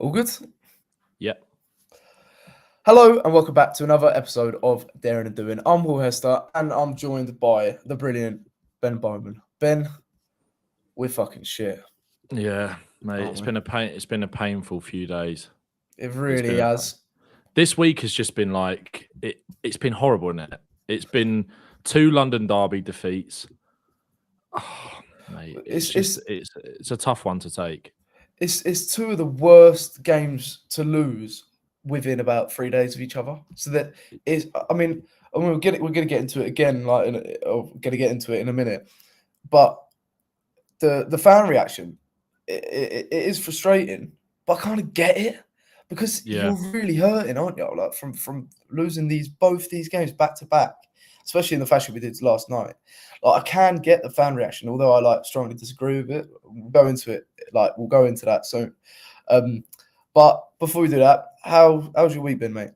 All good? Yep. Hello and welcome back to another episode of Daring and Doing. I'm Hester and I'm joined by the brilliant Ben Bowman. Ben, we're fucking shit. Yeah, mate. Aren't It's we? been a pain. It's been a painful few days. It really has. This week has just been like it. It's been horrible, isn't it? It's been 2 London derby defeats. Oh, mate, it's a tough one to take. It's two of the worst games to lose within about 3 days of each other. So that is, I mean, we're gonna get into it again, gonna get into it in a minute. But the fan reaction, it is frustrating, but I kind of get it because Yeah. you're really hurting, aren't you? Like from losing both these games back to back, especially in the fashion we did last night. Like I can get the fan reaction, although I strongly disagree with it. We'll go into it. We'll go into that soon. But before we do that, how's your week been, mate?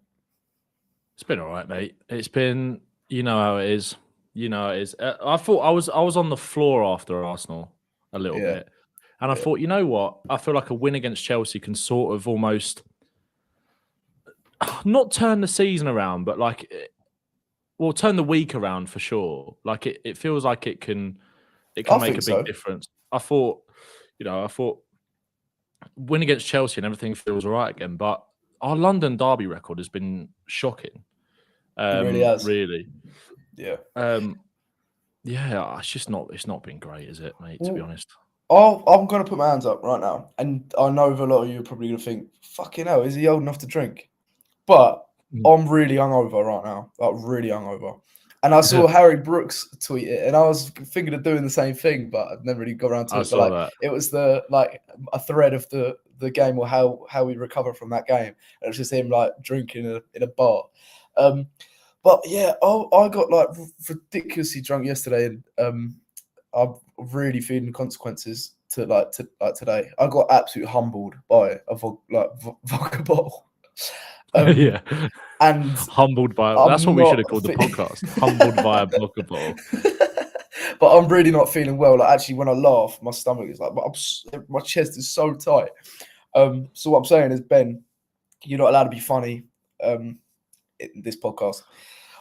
It's been all right, mate. It's been, you know how it is. I thought I was on the floor after Arsenal a little bit, and I thought, you know what? I feel like a win against Chelsea can sort of almost not turn the season around, but turn the week around for sure. Like it feels like it can make a big difference. I thought win against Chelsea and everything feels all right again, but our London derby record has been shocking. It really has. Really. Yeah. It's not been great, is it, mate, to be honest? I'm going to put my hands up right now. And I know a lot of you are probably going to think, fucking hell, is he old enough to drink? But I'm really hungover right now. Like, really hungover. And I saw Harry Brooks tweet it, and I was thinking of doing the same thing, but I've never really got around to it. Saw that. It was a thread of the game, or how we recover from that game. And it was just him drinking in a bar. But yeah, I got ridiculously drunk yesterday, and I'm really feeling consequences to today. I got absolutely humbled by a vodka bottle. Yeah. And humbled by that's what we should have called the podcast. Humbled by a vodka bottle. But I'm really not feeling well. Like, actually, when I laugh, my stomach is my chest is so tight. So what I'm saying is, Ben, you're not allowed to be funny in this podcast.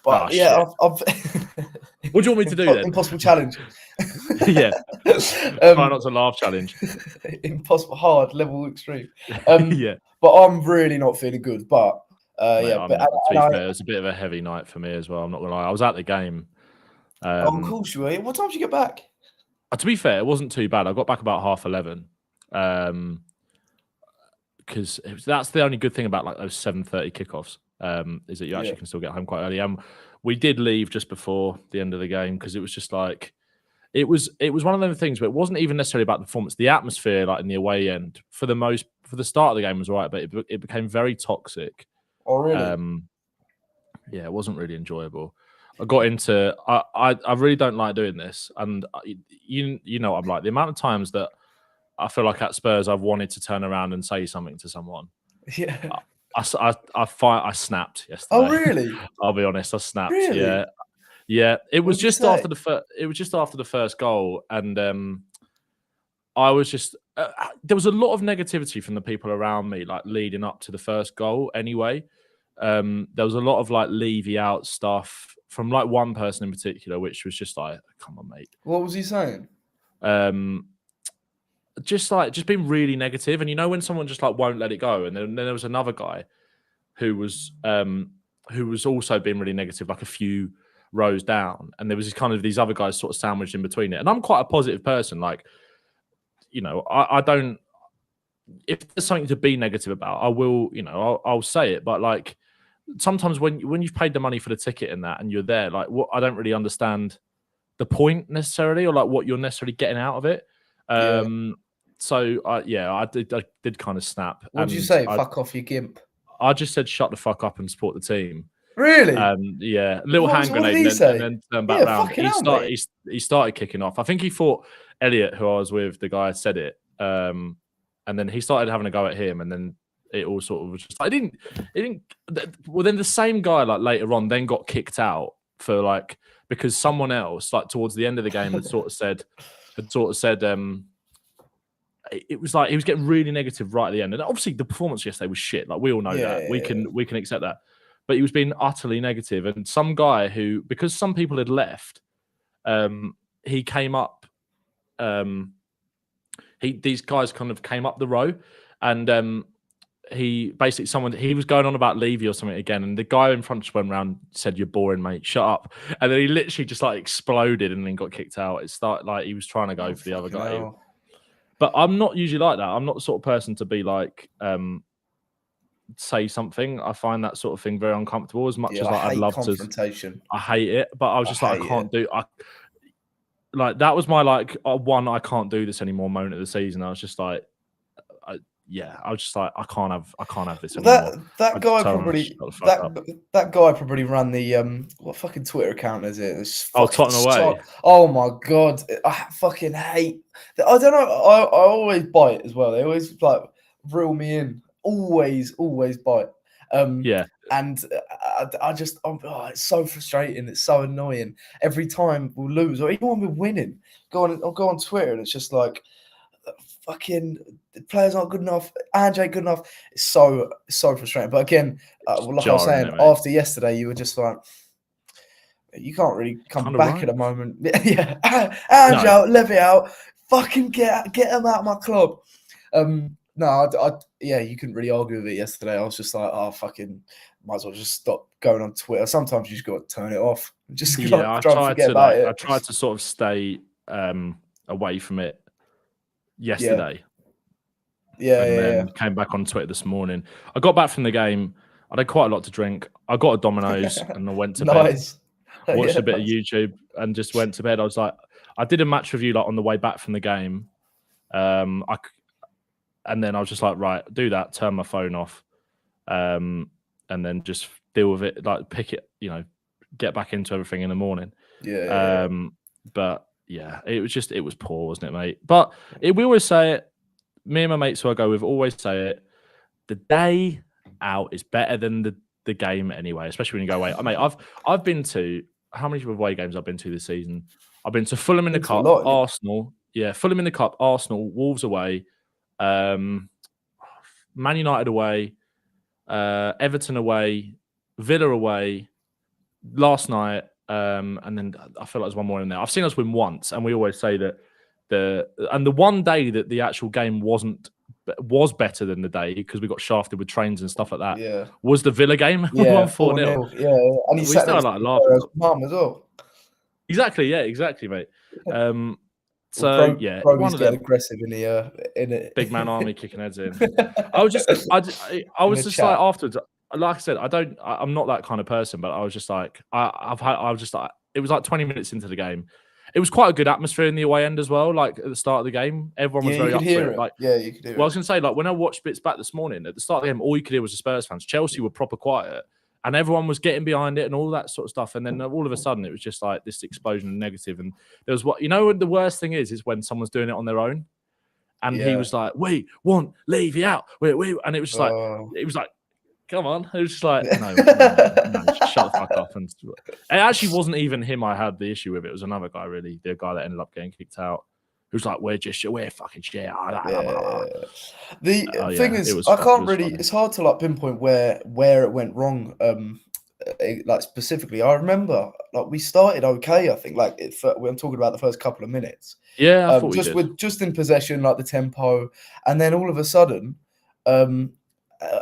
But I've what do you want me to do then? Impossible challenge. Yeah. Try not to laugh challenge. Impossible hard level extreme. Yeah. But I'm really not feeling good. But to be fair, it's a bit of a heavy night for me as well. I'm not gonna lie. I was at the game. Of course you were. What time did you get back? To be fair, it wasn't too bad. I got back about 11:30. Because that's the only good thing about those 7:30 kickoffs. Is that you actually can still get home quite early. We did leave just before the end of the game because it was just it was one of those things where it wasn't even necessarily about the performance. The atmosphere, in the away end, for the start of the game was right, but it became very toxic. Oh, really? Yeah, it wasn't really enjoyable. I got into. I really don't like doing this, and you know what I'm like. The amount of times that I feel like at Spurs I've wanted to turn around and say something to someone. Yeah. I snapped yesterday. Oh, really? I'll be honest, I snapped. Really? Yeah. It was just after the first goal, and I was just there was a lot of negativity from the people around me, leading up to the first goal. Anyway, there was a lot of Levy out stuff from one person in particular, which was just come on, mate. What was he saying? Just being really negative, and when someone just won't let it go, and then there was another guy who was also being really negative, a few rows down, and there was these other guys sort of sandwiched in between it. And I'm quite a positive person, I don't. If there's something to be negative about, I will, I'll say it. But sometimes when you've paid the money for the ticket and that, and you're there, what I don't really understand the point necessarily, or what you're necessarily getting out of it. So I did kind of snap. What did you say? Fuck off, you gimp. I just said shut the fuck up and support the team. Really? Little hand grenade, and then turned back round. He started kicking off. I think he thought Elliot, who I was with, the guy said it, and then he started having a go at him, and then it all sort of was just. It didn't. Well, then the same guy later on then got kicked out for because someone else towards the end of the game had sort of said it was like he was getting really negative right at the end. And obviously the performance yesterday was shit. Like we all know that. We can accept that. But he was being utterly negative. And some guy who, because some people had left, he came up. These guys kind of came up the row, and he was going on about Levy or something again, and the guy in front just went around, said, "You're boring, mate. Shut up." And then he literally just like exploded and then got kicked out. It started like he was trying to go for the other guy. Hell. But I'm not usually like that. I'm not the sort of person to be like say something. I find that sort of thing very uncomfortable. As much as like, I'd love confrontation. I hate it, but I was just like, I can't do. Like that was my like one. I can't do this anymore moment of the season. I was just like, I was just like, I can't have this anymore. That guy probably ran the what fucking Twitter account is it? Tottenham away. Oh my god, I fucking hate. I don't know. I always bite as well. They always like reel me in. Always bite. And it's so frustrating. It's so annoying. Every time we'll lose, or even when we're winning, I'll go on Twitter and it's just like, fucking the players aren't good enough. Ange ain't good enough. It's so frustrating. But again, like I was saying, after yesterday, you were just like, you can't really come back at the moment. Yeah, Ange out, Levy out. Fucking get them out of my club. You couldn't really argue with it yesterday. I was just like, fucking, might as well just stop going on Twitter. Sometimes you just got to turn it off. Just try and forget about it. I tried to sort of stay away from it yesterday. Then came back on Twitter this morning. I got back from the game. I had quite a lot to drink. I got a Domino's and I went to bed. Watched a bit of YouTube and just went to bed. I was like, I did a match review like on the way back from the game. And then I was just like, right, do that, turn my phone off, and then just deal with it, like pick it, get back into everything in the morning. But yeah, it was poor, wasn't it, mate? But we always say it, me and my mates who I go with always say it, the day out is better than the game anyway, especially when you go away. Mate, I've been to, how many away games I've been to this season? I've been to Fulham in the Cup, Arsenal. Yeah, Fulham in the Cup, Arsenal, Wolves away, Man United away, Everton away, Villa away, last night, and then I feel like there's one more in there. I've seen us win once, and we always say that the one day that the actual game was better than the day because we got shafted with trains and stuff like that. Was the Villa game? We won 4-0. Yeah, and he sat like laughing. Mum as well. Exactly, mate. Brody's getting aggressive in the big man army kicking heads in. I was just like afterwards. Like I said, I'm not that kind of person, but I was just like, it was like 20 minutes into the game. It was quite a good atmosphere in the away end as well. Like at the start of the game, everyone was very up for it. Like, you could hear it. Well, I was going to say, like when I watched bits back this morning at the start of the game, all you could hear was the Spurs fans. Chelsea were proper quiet, and everyone was getting behind it and all that sort of stuff. And then all of a sudden, it was just like this explosion of negative. And there was what the worst thing is when someone's doing it on their own. And he was like, "We want Levy out." And it was just like, come on. It was just like, no, shut the fuck up. And it actually wasn't even him I had the issue with. It was another guy, really, the guy that ended up getting kicked out. Who was like, we're fucking shit. The thing is, I can't really, it's hard to like pinpoint where it went wrong. Like specifically, I remember like we started okay. I think like I'm talking about the first couple of minutes. Yeah, I thought we did. Just in possession, like the tempo, and then all of a sudden,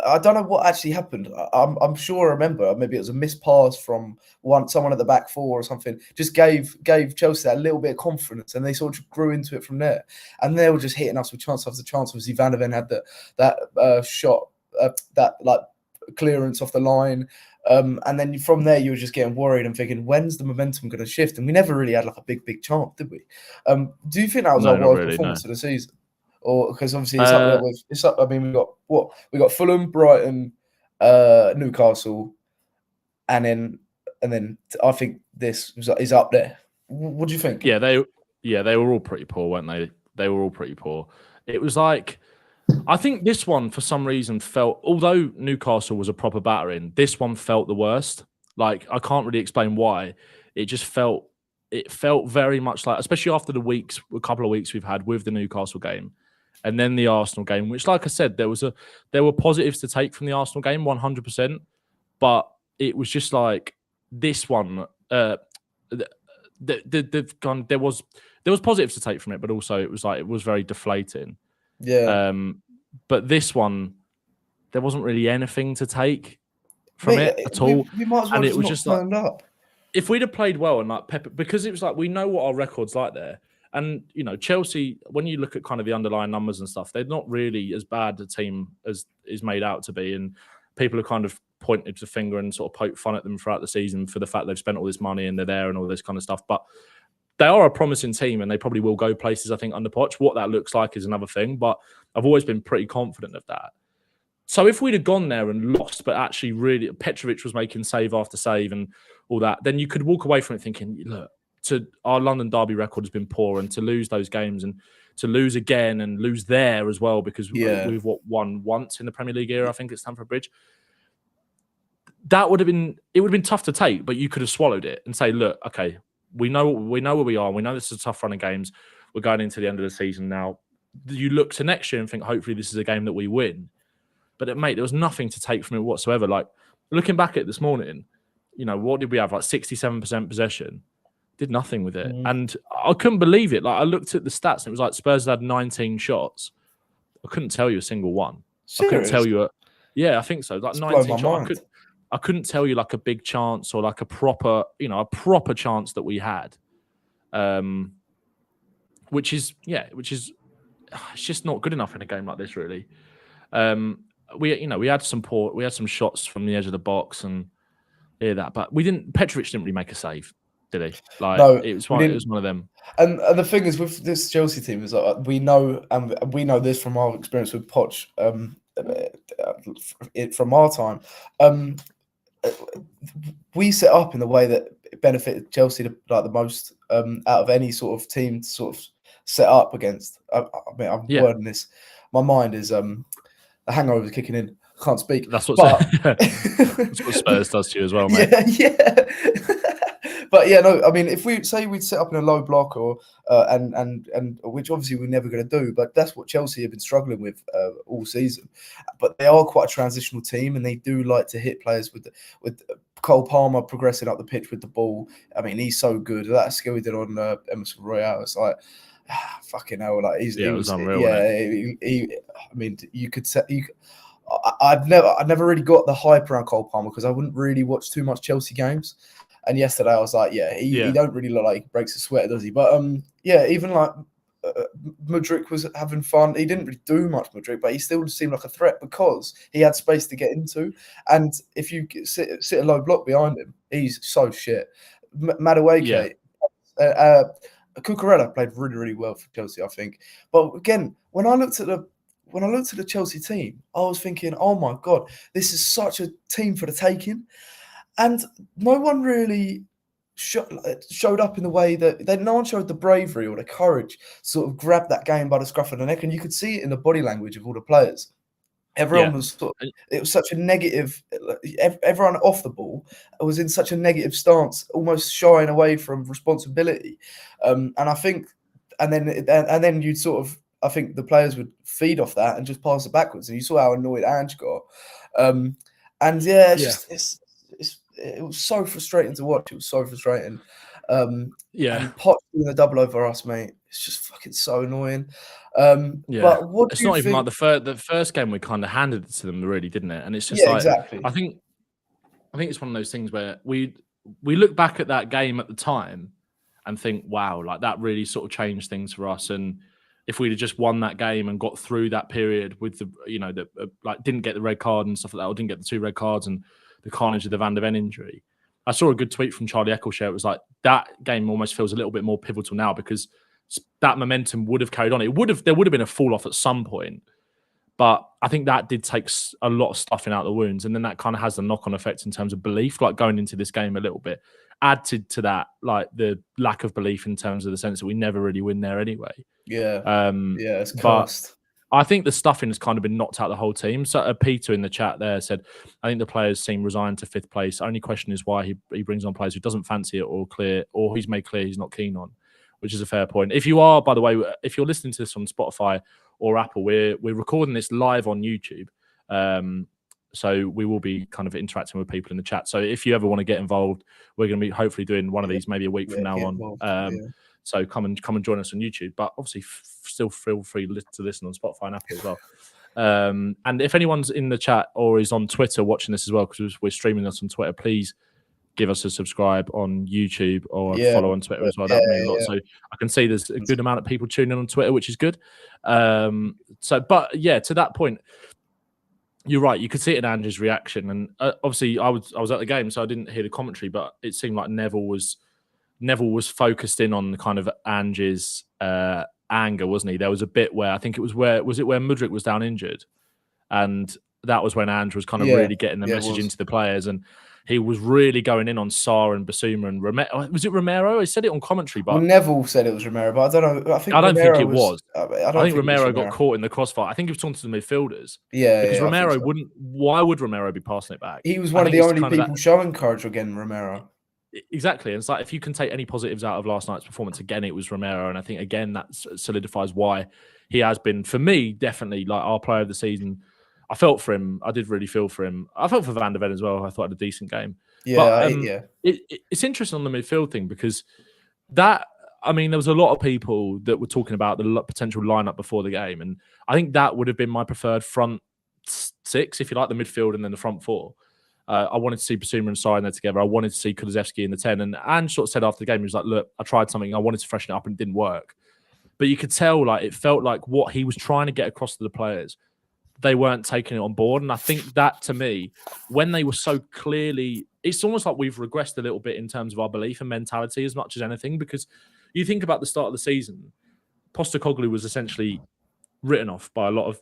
I don't know what actually happened. I'm sure I remember maybe it was a missed pass from someone at the back four or something. Just gave Chelsea that little bit of confidence, and they sort of grew into it from there. And they were just hitting us with chance after chance. Obviously, Van der Ven had that shot, that like clearance off the line, and then from there you were just getting worried and thinking, when's the momentum going to shift? And we never really had like a big chance, did we? Do you think that was our worst performance of the season? Or because obviously it's up. I mean, we got Fulham, Brighton, Newcastle, and then I think this is up there. What do you think? Yeah, they were all pretty poor, weren't they? They were all pretty poor. It was like, I think this one for some reason felt, although Newcastle was a proper battering, this one felt the worst. Like I can't really explain why. It just felt very much like, especially after a couple of weeks we've had with the Newcastle game. and then the Arsenal game, which, like I said, there were positives to take from the Arsenal game, 100%, but it was just like this one. There was positives to take from it, but also it was very deflating. Yeah. But this one, there wasn't really anything to take from it at all. We might as well and it just was not just turned up. If we'd have played well and like Pep, because it was like we know what our record's like there. And, Chelsea, when you look at kind of the underlying numbers and stuff, they're not really as bad a team as is made out to be. And people have kind of pointed the finger and sort of poked fun at them throughout the season for the fact they've spent all this money and they're there and all this kind of stuff. But they are a promising team and they probably will go places, I think, under Poch. What that looks like is another thing. But I've always been pretty confident of that. So if we'd have gone there and lost, but actually really Petrovic was making save after save and all that, then you could walk away from it thinking, look, our London derby record has been poor, and to lose those games and to lose again and lose there as well, because we've won once in the Premier League era, I think it's Stamford Bridge. It would have been tough to take, but you could have swallowed it and say, look, okay, we know where we are. We know this is a tough run of games. We're going into the end of the season now. You look to next year and think, hopefully this is a game that we win. But mate, there was nothing to take from it whatsoever. Like, looking back at it this morning, what did we have? Like 67% possession. Did nothing with it. And I couldn't believe it. Like, I looked at the stats and it was like Spurs had 19 shots. I couldn't tell you a single one. Serious? I couldn't tell you yeah, I think so. Like 19 shots. I couldn't tell you like a big chance or like a proper chance that we had. Which is it's just not good enough in a game like this, really. We had some shots from the edge of the box and that, but Petrovic didn't really make a save, did he? Like, no, it was one of them. And the thing is with this Chelsea team is like, we know this from our experience with Poch, from our time. We set up in the way that it benefited Chelsea the most out of any sort of team to sort of set up against. I'm wording this. My mind is the hangover is kicking in. I can't speak. That's what Spurs does to you as well, mate. Yeah. But yeah, no. I mean, if we'd set up in a low block or and which obviously we're never going to do, but that's what Chelsea have been struggling with all season. But they are quite a transitional team, and they do like to hit players with Cole Palmer progressing up the pitch with the ball. I mean, he's so good. That skill he did on Emerson Royale, it's like, fucking hell, like it was unreal. Yeah, I mean, I've never really got the hype around Cole Palmer because I wouldn't really watch too much Chelsea games. And yesterday I was like, he don't really look like he breaks a sweat, does he? But even like Mudryk was having fun. He didn't really do much, Mudryk, but he still seemed like a threat because he had space to get into. And if you sit a low block behind him, he's so shit. Madueke, Cucurella played really, really well for Chelsea, I think. But again, when I looked at the Chelsea team, I was thinking, oh my God, this is such a team for the taking. And no one really showed up in the way that no one showed the bravery or the courage to sort of grab that game by the scruff of the neck. And you could see it in the body language of all the players. Everyone was it was such a negative. Everyone off the ball was in such a negative stance, almost shying away from responsibility. And I think, and then you'd sort of, I think the players would feed off that and just pass it backwards. And you saw how annoyed Ange got. It was so frustrating to watch. It was so frustrating. And Poch doing the double over us, mate. It's just fucking so annoying. But what it's not even like the first game we kind of handed it to them, really, didn't it? And it's just exactly. I think it's one of those things where we look back at that game at the time and think, wow, like that really sort of changed things for us. And if we'd have just won that game and got through that period with didn't get the red card and stuff like that, or didn't get the 2 red cards and the carnage of the Van de Ven injury. I saw a good tweet from Charlie Eccleshare. It was like, that game almost feels a little bit more pivotal now because that momentum would have carried on. There would have been a fall off at some point, but I think that did take a lot of stuffing out the wounds, and then that kind of has the knock-on effect in terms of belief, like going into this game a little bit. Added to that, like the lack of belief in terms of the sense that we never really win there anyway. It's cursed. I think the stuffing has kind of been knocked out the whole team. So Peter in the chat there said, I think the players seem resigned to 5th place. Only question is why he brings on players who doesn't fancy it or he's made clear he's not keen on, which is a fair point. If you are, by the way, if you're listening to this on Spotify or Apple. We're recording this live on YouTube. So we will be kind of interacting with people in the chat. So if you ever want to get involved, we're going to be hopefully doing one of these maybe a week from now on. So come and join us on YouTube. But obviously, still feel free to listen on Spotify and Apple as well. And if anyone's in the chat or is on Twitter watching this as well, because we're streaming this on Twitter, please give us a subscribe on YouTube or follow on Twitter as well. That would mean a lot. So I can see there's a good amount of people tuning in on Twitter, which is good. To that point, you're right. You could see it in Ange's reaction, and obviously I was at the game, so I didn't hear the commentary, but it seemed like Neville was focused in on the kind of Ange's anger, wasn't he? There was a bit where I think it was where Mudryk was down injured, and that was when Ange was kind of really getting the message into the players, and he was really going in on Sarr and Basuma and Romero. Was it Romero? He said it on commentary, but Neville said it was Romero, but I don't know. I don't think it was. I think Romero got caught in the crossfire. I think he was talking to the midfielders. Because Romero wouldn't. Why would Romero be passing it back? He was one of the only people showing courage again, Romero. Exactly. And it's like if you can take any positives out of last night's performance, again, it was Romero. And I think, again, that solidifies why he has been, for me, definitely like our player of the season. I felt for him. I did really feel for him. I felt for Van der Ven as well. I thought he had a decent game. It's interesting on the midfield thing because there was a lot of people that were talking about the potential lineup before the game. And I think that would have been my preferred front six, if you like, the midfield and then the front four. I wanted to see Basuma and Sarr in there together. I wanted to see Kulusevski in the 10. And Ange sort of said after the game, he was like, look, I tried something. I wanted to freshen it up and it didn't work. But you could tell, like, it felt like what he was trying to get across to the players, they weren't taking it on board. And I think that, to me, when they were so clearly, it's almost like we've regressed a little bit in terms of our belief and mentality as much as anything, because you think about the start of the season, Postecoglou was essentially written off by a lot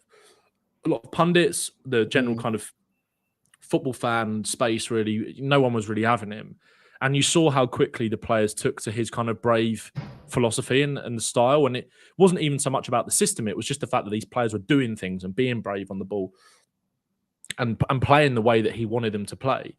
of pundits, the general kind of football fan space, really. No one was really having him. And you saw how quickly the players took to his kind of brave philosophy and the style. And it wasn't even so much about the system. It was just the fact that these players were doing things and being brave on the ball and playing the way that he wanted them to play.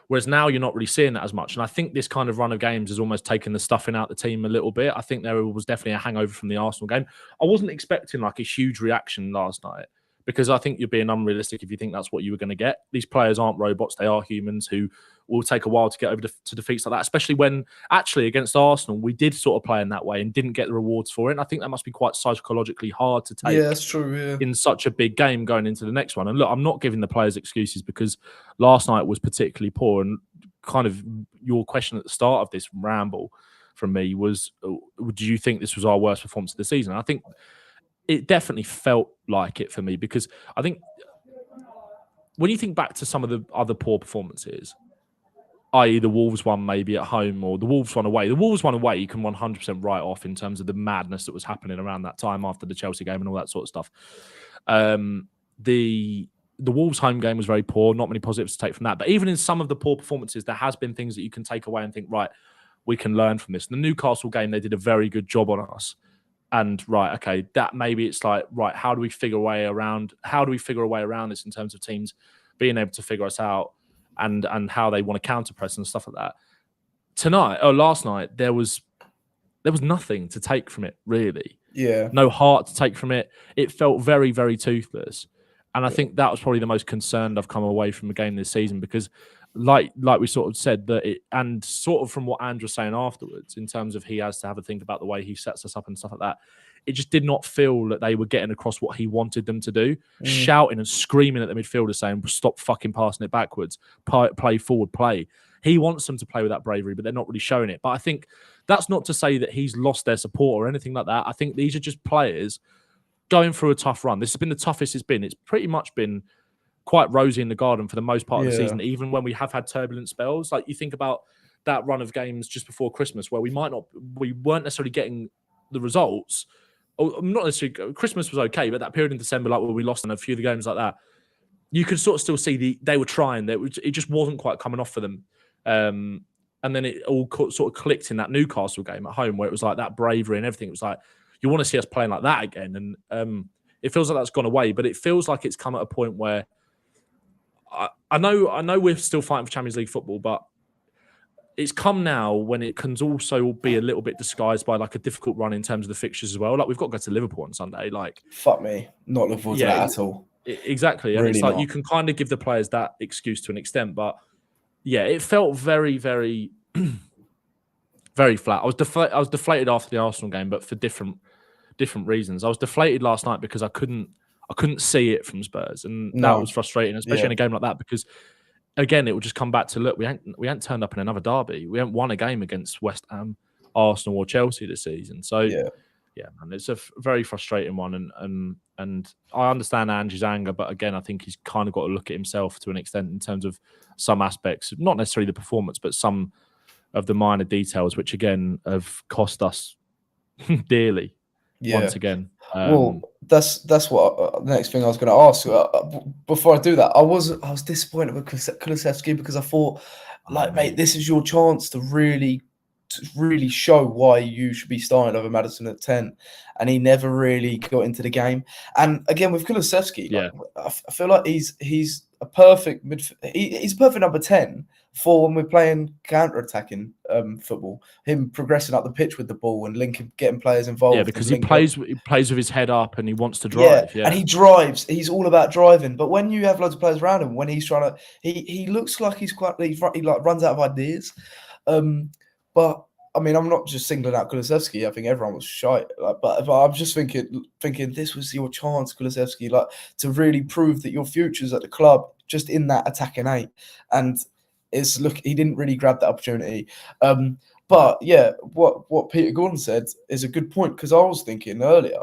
Whereas now you're not really seeing that as much. And I think this kind of run of games has almost taken the stuffing out the team a little bit. I think there was definitely a hangover from the Arsenal game. I wasn't expecting like a huge reaction last night, because I think you're being unrealistic if you think that's what you were going to get. These players aren't robots. They are humans who will take a while to get over to defeats like that, especially when actually against Arsenal, we did sort of play in that way and didn't get the rewards for it. And I think that must be quite psychologically hard to take that's true, in such a big game going into the next one. And look, I'm not giving the players excuses because last night was particularly poor. And kind of your question at the start of this ramble from me was, do you think this was our worst performance of the season? And I think it definitely felt like it for me, because I think when you think back to some of the other poor performances, i.e. the Wolves one maybe at home or the Wolves one away, you can 100% write off in terms of the madness that was happening around that time after the Chelsea game and all that sort of stuff. The Wolves home game was very poor, not many positives to take from that. But even in some of the poor performances, there has been things that you can take away and think, right, we can learn from this. The Newcastle game, they did a very good job on us. And right, okay, that maybe it's like, right, how do we figure a way around this in terms of teams being able to figure us out and how they want to counter press and stuff like that. Last night, there was nothing to take from it, really. Yeah. No heart to take from it. It felt very, very toothless. And I think that was probably the most concerned I've come away from the game this season, because like we sort of said, and sort of from what Ange was saying afterwards, in terms of he has to have a think about the way he sets us up and stuff like that, it just did not feel that they were getting across what he wanted them to do, shouting and screaming at the midfielders saying, stop fucking passing it backwards, play forward, play. He wants them to play with that bravery, but they're not really showing it. But I think that's not to say that he's lost their support or anything like that. I think these are just players going through a tough run. This has been the toughest it's been. It's pretty much been quite rosy in the garden for the most part of the season, even when we have had turbulent spells. Like you think about that run of games just before Christmas where we weren't necessarily getting the results. Or not necessarily, Christmas was okay, but that period in December, like where we lost in a few of the games like that, you could sort of still see they were trying. It just wasn't quite coming off for them. And then it all sort of clicked in that Newcastle game at home where it was like that bravery and everything. It was like, you want to see us playing like that again. And it feels like that's gone away, but it feels like it's come at a point where I know we're still fighting for Champions League football, but it's come now when it can also be a little bit disguised by like a difficult run in terms of the fixtures as well. Like we've got to go to Liverpool on Sunday. Like, fuck me, not looking forward to that at all. Exactly. And Really it's like not. you can kind of give the players that excuse to an extent, but yeah, it felt very, very, very flat. I was deflated after the Arsenal game, but for different reasons. I was deflated last night because I couldn't see it from Spurs, and that was frustrating, especially in a game like that, because again, it would just come back to, look, we ain't turned up in another derby. We haven't won a game against West Ham, Arsenal, or Chelsea this season. So yeah, man, it's a very frustrating one, and I understand Ange's anger, but again, I think he's kind of got to look at himself to an extent in terms of some aspects, not necessarily the performance, but some of the minor details, which again have cost us dearly once again. Well, that's what the next thing I was going to ask. Before I do that, I was disappointed with Kulusevski because I thought, like, mate, this is your chance to really show why you should be starting over Maddison at 10, and he never really got into the game. And again, with Kulusevski, I feel like he's a perfect he's a perfect number 10 for when we're playing counter-attacking football. Him progressing up the pitch with the ball and getting players involved. Yeah, because he plays with his head up and he wants to drive. And he drives. He's all about driving. But when you have loads of players around him, when he's trying to, he looks like he like runs out of ideas. But I mean, I'm not just singling out Kulusevski. I think everyone was shy. But I'm just thinking this was your chance, Kulusevski, like to really prove that your future's at the club, just in that attacking 8. And he didn't really grab that opportunity. But yeah, what Peter Gordon said is a good point, because I was thinking earlier,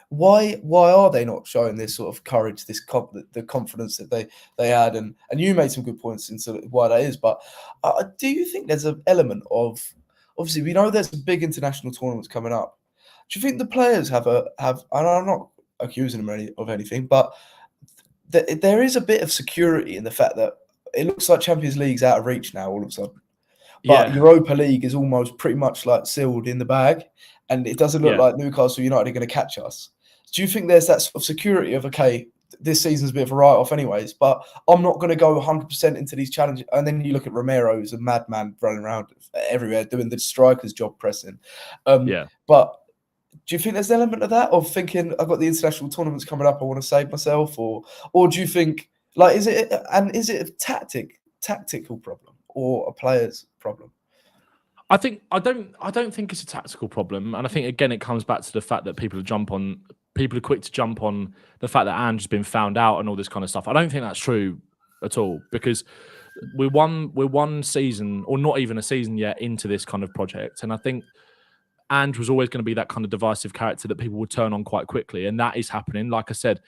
why are they not showing this sort of courage, the confidence that they had? And you made some good points into why that is. But do you think there's an element of, obviously we know there's big international tournaments coming up. Do you think the players have and I'm not accusing them of anything, but there is a bit of security in the fact that it looks like Champions League's out of reach now all of a sudden. But Europa League is almost pretty much like sealed in the bag, and it doesn't look like Newcastle United are going to catch us. Do you think there's that sort of security of, okay, this season's a bit of a write-off anyways, but I'm not going to go 100% into these challenges? And then you look at Romero as a madman running around everywhere doing the striker's job pressing. But do you think there's an element of that, of thinking, I've got the international tournaments coming up, I want to save myself? Or do you think, like, is it a tactical problem or a player's problem? I don't think it's a tactical problem, and I think again it comes back to the fact that people are quick to jump on the fact that Ange has been found out and all this kind of stuff. I don't think that's true at all, because we're one season, or not even a season yet, into this kind of project, and I think Ange was always going to be that kind of divisive character that people would turn on quite quickly, and that is happening. Like I said,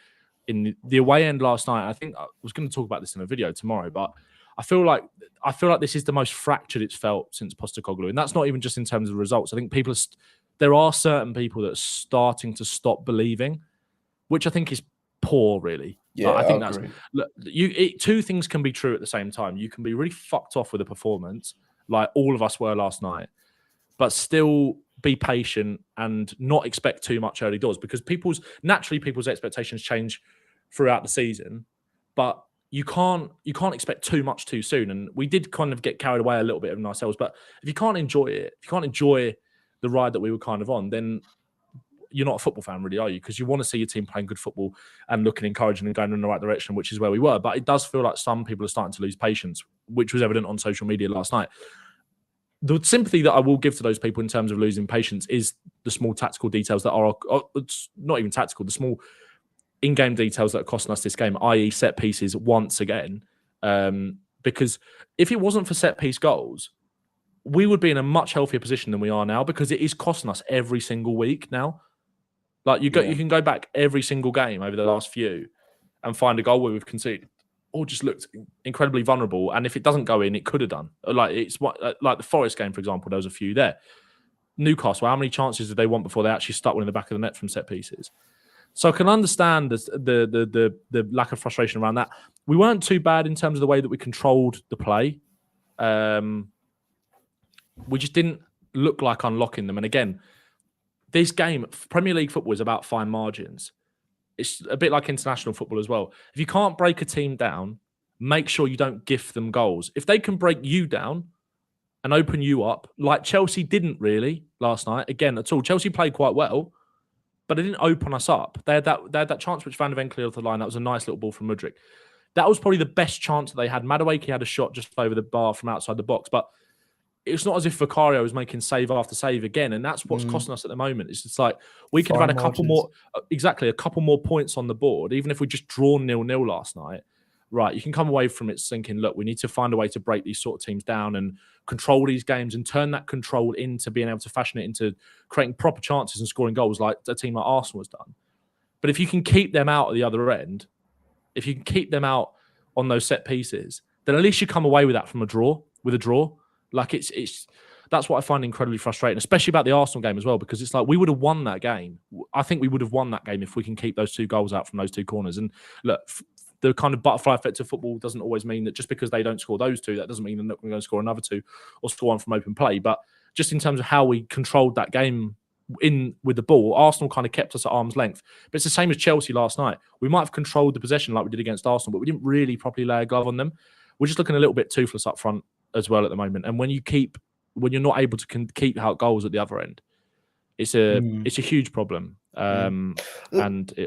in the away end last night, I think I was going to talk about this in a video tomorrow, but I feel like this is the most fractured it's felt since Postecoglou, and that's not even just in terms of the results. I think there are certain people that are starting to stop believing, which I think is poor, really. Yeah, I think two things can be true at the same time. You can be really fucked off with a performance, like all of us were last night, but still be patient and not expect too much early doors, because people's expectations change throughout the season, but you can't expect too much too soon. And we did kind of get carried away a little bit in ourselves. But if you can't enjoy it, if you can't enjoy the ride that we were kind of on, then you're not a football fan, really, are you? Because you want to see your team playing good football and looking encouraging and going in the right direction, which is where we were. But it does feel like some people are starting to lose patience, which was evident on social media last night. The sympathy that I will give to those people in terms of losing patience is the small tactical details that are it's not even tactical, the small in-game details that are costing us this game, i.e. set pieces once again. Because if it wasn't for set-piece goals, we would be in a much healthier position than we are now, because it is costing us every single week now. Like you can go back every single game over the last few and find a goal where we've conceded or just looked incredibly vulnerable. And if it doesn't go in, it could have done. Like the Forest game, for example, there was a few there. Newcastle, how many chances did they want before they actually stuck one in the back of the net from set pieces? So I can understand the lack of frustration around that. We weren't too bad in terms of the way that we controlled the play. We just didn't look like unlocking them. And again, this game, Premier League football, is about fine margins. It's a bit like international football as well. If you can't break a team down, make sure you don't gift them goals. If they can break you down, and open you up like Chelsea didn't really last night again at all. Chelsea played quite well, but they didn't open us up. They had that chance which Van de Ven cleared off the line. That was a nice little ball from Mudryk. That was probably the best chance that they had. Madueke had a shot just over the bar from outside the box, but it's not as if Vicario was making save after save again, and that's what's costing us at the moment. It's just like we could have had a couple more points on the board, even if we just drawn 0-0 last night. Right, you can come away from it thinking, look, we need to find a way to break these sort of teams down and control these games and turn that control into being able to fashion it into creating proper chances and scoring goals like a team like Arsenal has done. But if you can keep them out at the other end, if you can keep them out on those set pieces, then at least you come away with that from a draw. Like it's that's what I find incredibly frustrating, especially about the Arsenal game as well, because it's like we would have won that game. I think we would have won that game if we can keep those 2 goals out from those 2 corners. And look, the kind of butterfly effect of football doesn't always mean that just because they don't score those 2, that doesn't mean they're not going to score another 2 or score one from open play. But just in terms of how we controlled that game in with the ball, Arsenal kind of kept us at arm's length. But it's the same as Chelsea last night. We might have controlled the possession like we did against Arsenal, but we didn't really properly lay a glove on them. We're just looking a little bit toothless up front as well at the moment. And when you're not able to keep out goals at the other end, it's a huge problem. And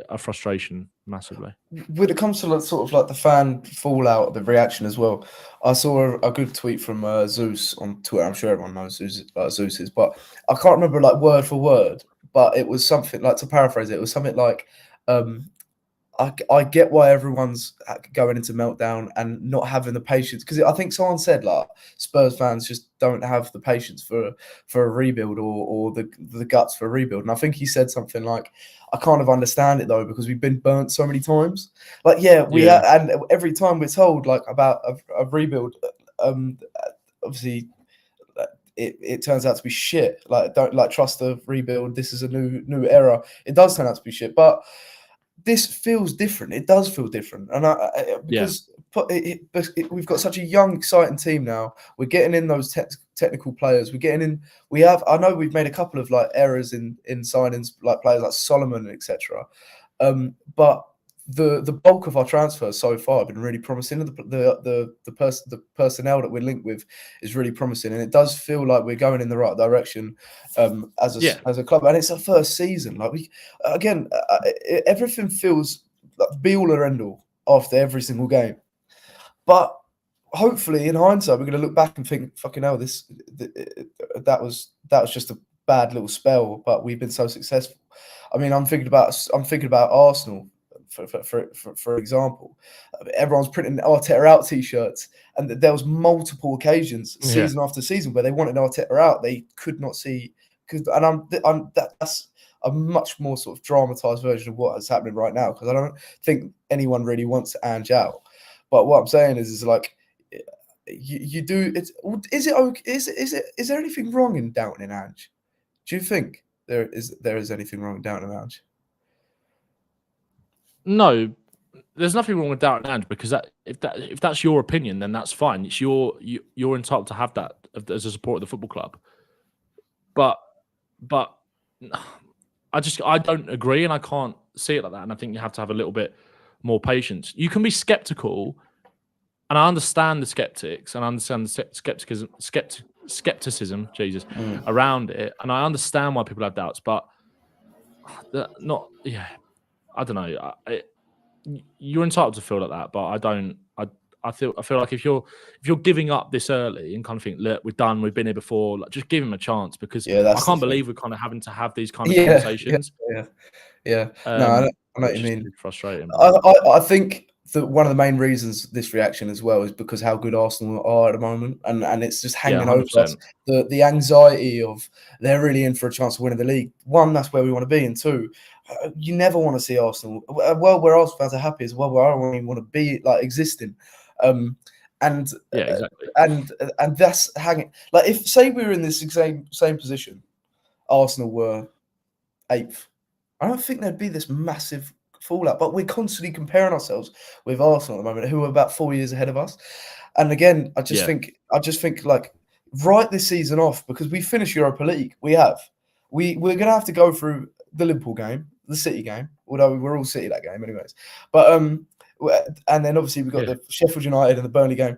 a frustration massively. When it comes to the fan fallout, the reaction as well, I saw a good tweet from Zeus on Twitter. I'm sure everyone knows who Zeus is, but I can't remember word for word. But it was something to paraphrase it. It was something like, I get why everyone's going into meltdown and not having the patience, because I think someone said Spurs fans just don't have the patience for a rebuild or the guts for a rebuild. And I think he said something like, I kind of understand it though, because we've been burnt so many times. And every time we're told about a rebuild, obviously it turns out to be shit. Don't trust the rebuild. This is a new era. It does turn out to be shit, but this feels different. It does feel different, and we've got such a young, exciting team now. We're getting in those technical players. We're getting in. I know we've made a couple of errors in signings, players like Solomon, etc. But the bulk of our transfers so far have been really promising. The personnel that we're linked with is really promising, and it does feel like we're going in the right direction as a club. And it's our first season. Everything feels like the be all or end all after every single game. But hopefully, in hindsight, we're going to look back and think, "Fucking hell, that was just a bad little spell." But we've been so successful. I mean, I'm thinking about Arsenal. For example, everyone's printing Arteta out T-shirts, and there was multiple occasions, season after season, where they wanted Arteta out. They could not see, that's a much more sort of dramatized version of what is happening right now, because I don't think anyone really wants Ange out. But what I'm saying is you do. Is it okay? Is there anything wrong in doubting Ange? Do you think there is anything wrong in doubting Ange? No, there's nothing wrong with doubting Ange, because if that's your opinion, then that's fine. It's you're entitled to have that as a supporter of the football club. But I don't agree, and I can't see it like that. And I think you have to have a little bit more patience. You can be skeptical, and I understand the skeptics, and I understand the skepticism, Jesus, around it, and I understand why people have doubts, but I don't know. You're entitled to feel like that, but I don't. I feel like if you're giving up this early and kind of think, look, we're done, we've been here before, just give him a chance, because I can't believe we're kind of having to have these kind of conversations. Yeah. No, I know what you mean. Frustrating. I think that one of the main reasons this reaction as well is because how good Arsenal are at the moment, and it's just hanging over us. The anxiety of they're really in for a chance of winning the league. One, that's where we want to be, and two, you never want to see Arsenal where Arsenal fans are happy as well, where I don't even want to be existing. Exactly. And that's hanging. If say we were in this same position, Arsenal were 8th, I don't think there'd be this massive fallout. But we're constantly comparing ourselves with Arsenal at the moment, who are about 4 years ahead of us. And again, I just think write this season off, because we finished Europa League. We're going to have to go through the Liverpool game, the City game, although we're all City that game anyways. But and then obviously we've got the Sheffield United and the Burnley game.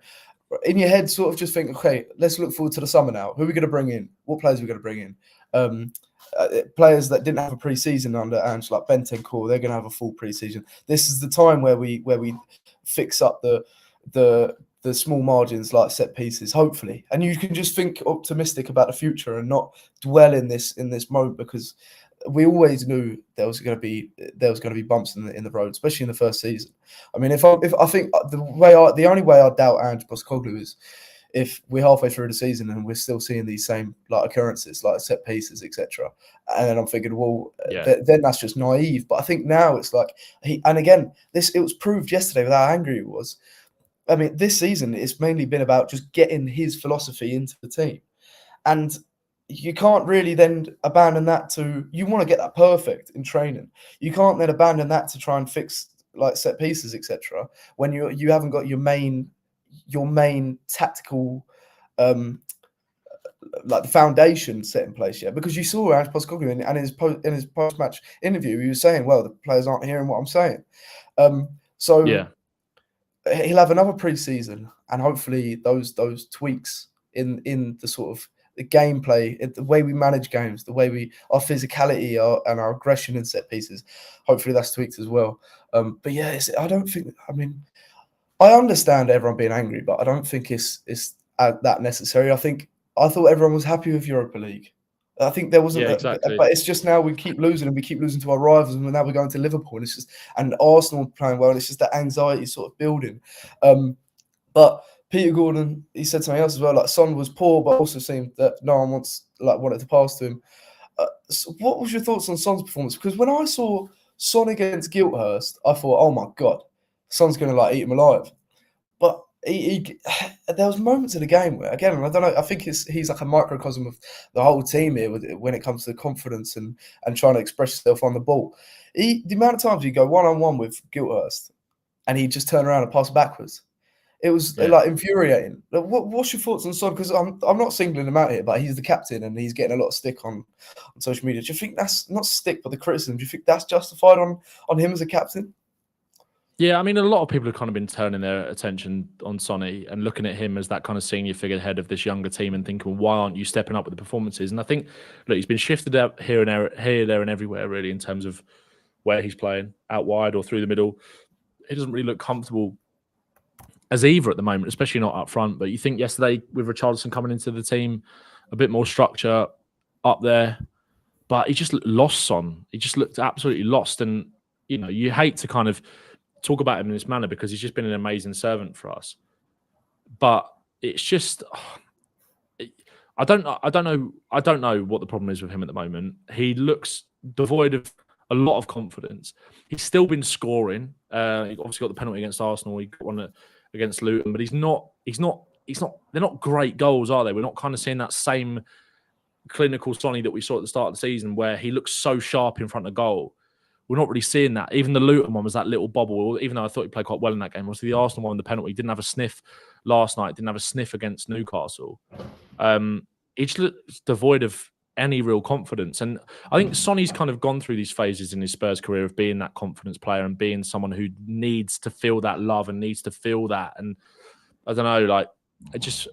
in your head sort of just think, okay, let's look forward to the summer now. Who are we going to bring in? What players are we going to bring in? Players that didn't have a pre-season under Ange, like Bentancur, they're going to have a full pre-season. This is the time where we fix up the small margins, like set pieces, hopefully, and you can just think optimistic about the future and not dwell in this moment, because we always knew there was going to be bumps in the road, especially in the first season. I mean, if I think the only way I doubt Ange Postecoglou is if we're halfway through the season and we're still seeing these same like occurrences, like set pieces, etc. And then I'm thinking, well, then that's just naive. But I think now it's like and again, it was proved yesterday with how angry he was. I mean, this season it's mainly been about just getting his philosophy into the team, and you can't really then abandon that to, you want to get that perfect in training. You can't then abandon that to try and fix like set pieces, etc. when you haven't got your main tactical like the foundation set in place yet. Because you saw Ange Postecoglou in his post-match interview, he was saying, well, the players aren't hearing what I'm saying. So he'll have another pre-season, and hopefully those tweaks in the sort of the gameplay, the way we manage games, the way our physicality and our aggression in set pieces, hopefully that's tweaked as well. But yeah, I don't think. I mean, I understand everyone being angry, but I don't think it's that necessary. I thought everyone was happy with Europa League. I think there wasn't, exactly. But it's just now we keep losing, and we keep losing to our rivals, and now we're going to Liverpool, and it's just, and Arsenal playing well, and it's just that anxiety sort of building. But Peter Gordon, he said something else as well. Like Son was poor, but also seemed that no one wanted to pass to him. So what was your thoughts on Son's performance? Because when I saw Son against Gilthurst, I thought, oh my god, Son's going to like eat him alive. But there was moments in the game where, again, I don't know, I think he's like a microcosm of the whole team here when it comes to confidence and trying to express yourself on the ball. The amount of times you go one-on-one with Gilthurst and he just turn around and pass backwards. It was like infuriating. What's your thoughts on Son? Because I'm not singling him out here, but he's the captain and he's getting a lot of stick on social media. Do you think that's not stick, but the criticism? Do you think that's justified on him as a captain? Yeah, I mean, a lot of people have kind of been turning their attention on Sonny and looking at him as that kind of senior figurehead of this younger team and thinking, why aren't you stepping up with the performances? And I think, look, he's been shifted up here, there, and everywhere, really, in terms of where he's playing, out wide or through the middle. He doesn't really look comfortable as either at the moment, especially not up front. But you think yesterday with Richarlison coming into the team, a bit more structure up there, but he just lost Son. He just looked absolutely lost. And, you know, you hate to kind of talk about him in this manner because he's just been an amazing servant for us. But it's just, I don't know what the problem is with him at the moment. He looks devoid of a lot of confidence. He's still been scoring. He obviously got the penalty against Arsenal. He got one against Luton, but he's not. They're not great goals, are they? We're not kind of seeing that same clinical Sonny that we saw at the start of the season, where he looks so sharp in front of goal. We're not really seeing that. Even the Luton one was that little bobble, even though I thought he played quite well in that game. Obviously, the Arsenal one, the penalty, didn't have a sniff last night, didn't have a sniff against Newcastle. He just looks devoid of any real confidence. And I think Sonny's kind of gone through these phases in his Spurs career of being that confidence player and being someone who needs to feel that love and needs to feel that. And I don't know, like, I just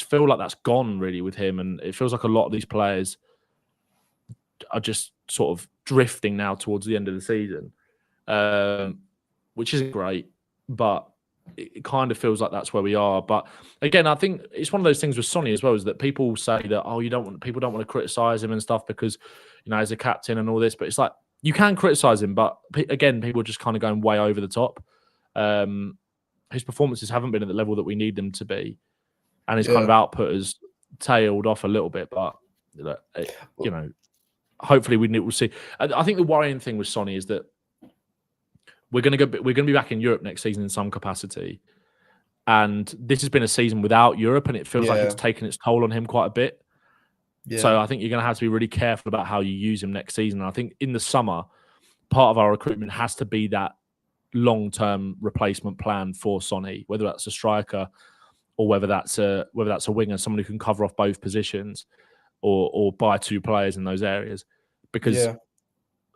feel like that's gone really with him. And it feels like a lot of these players are just sort of drifting now towards the end of the season, which isn't great, but it kind of feels like that's where we are. But again, I think it's one of those things with Sonny as well, is that people say that, people don't want to criticize him and stuff because, you know, as a captain and all this, but it's like, you can criticize him, but again, people are just kind of going way over the top. His performances haven't been at the level that we need them to be, and his kind of output has tailed off a little bit, but you know, hopefully we'll see. I think the worrying thing with Sonny is that we're going to be back in Europe next season in some capacity, and this has been a season without Europe, and it feels like it's taken its toll on him quite a bit. Yeah. So I think you're going to have to be really careful about how you use him next season. And I think in the summer, part of our recruitment has to be that long-term replacement plan for Sonny, whether that's a striker or whether that's a winger, someone who can cover off both positions, or buy two players in those areas, because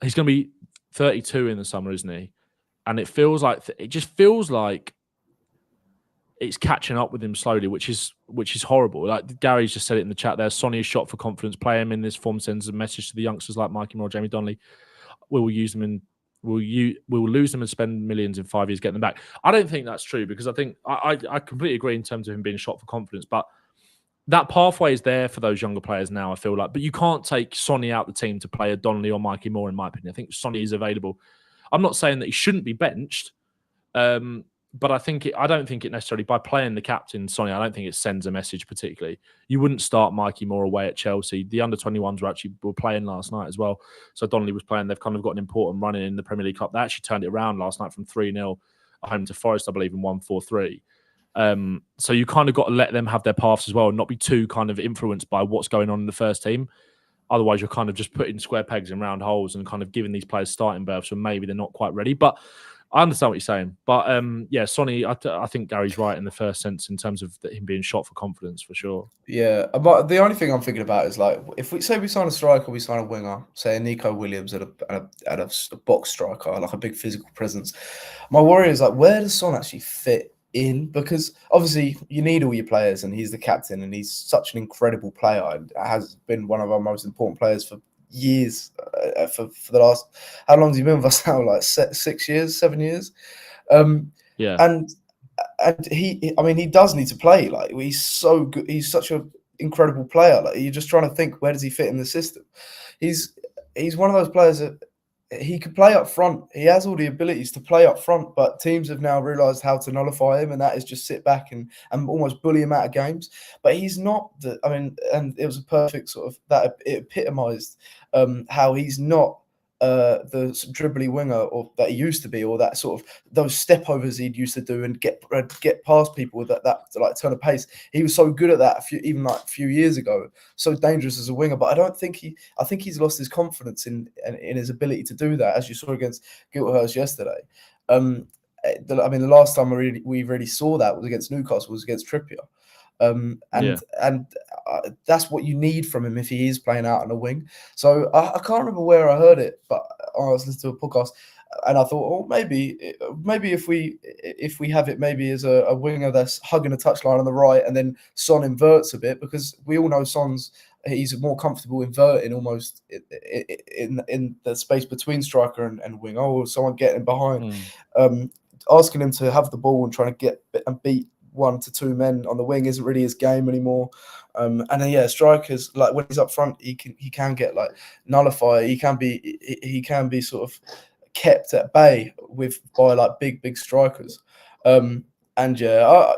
he's going to be 32 in the summer, isn't he? And it just feels like it's catching up with him slowly, which is horrible. Like Gary's just said it in the chat there. Sonny is shot for confidence. Play him in this form sends a message to the youngsters like Mikey Moore, Jamie Donnelly. We will use them in. We will lose them and spend millions in 5 years getting them back. I don't think that's true because I think I completely agree in terms of him being shot for confidence, but that pathway is there for those younger players now, I feel like. But you can't take Sonny out the team to play a Donnelly or Mikey Moore, in my opinion. I think Sonny is available. I'm not saying that he shouldn't be benched, but I don't think it necessarily, by playing the captain, Sonny, I don't think it sends a message particularly. You wouldn't start Mikey Moore away at Chelsea. The under-21s were playing last night as well. So Donnelly was playing. They've kind of got an important run in the Premier League Cup. They actually turned it around last night from 3-0 at home to Forest, I believe, and 1-4-3. So you kind of got to let them have their paths as well and not be too kind of influenced by what's going on in the first team. Otherwise, you're kind of just putting square pegs in round holes and kind of giving these players starting berths when maybe they're not quite ready. But I understand what you're saying. But yeah, Sonny, I think Gary's right in the first sense in terms of him being shot for confidence for sure. Yeah, but the only thing I'm thinking about is like if we say we sign a striker, we sign a winger, say a Nico Williams at a box striker, like a big physical presence. My worry is like, where does Son actually fit in? Because obviously you need all your players, and he's the captain, and he's such an incredible player and has been one of our most important players for years, for the last, how long has he been with us now? Like 6 years, 7 years. Yeah, and he does need to play. Like, he's so good. He's such an incredible player. Like, you're just trying to think, where does he fit in the system? He's one of those players that he could play up front. He has all the abilities to play up front, but teams have now realised how to nullify him, and that is just sit back and almost bully him out of games. But he's not and it was a perfect sort of, that it epitomised how he's not the dribbly winger or that he used to be, or that sort of those step overs he'd used to do and get past people with that like turn of pace. He was so good at that a few years ago, so dangerous as a winger. But I think he's lost his confidence in his ability to do that, as you saw against Gilthurst yesterday. The last time we really saw that was against Newcastle, was against Trippier. That's what you need from him if he is playing out on a wing. So I can't remember where I heard it, but I was listening to a podcast and I thought, oh, maybe if we have it maybe as a winger that's hugging a touchline on the right, and then Son inverts a bit, because we all know he's more comfortable inverting almost in the space between striker and winger, or someone getting behind, asking him to have the ball and trying to get and beat 1 to 2 men on the wing isn't really his game anymore. And then strikers, like when he's up front, he can get like nullify. He can be sort of kept at bay by like big strikers. I don't know.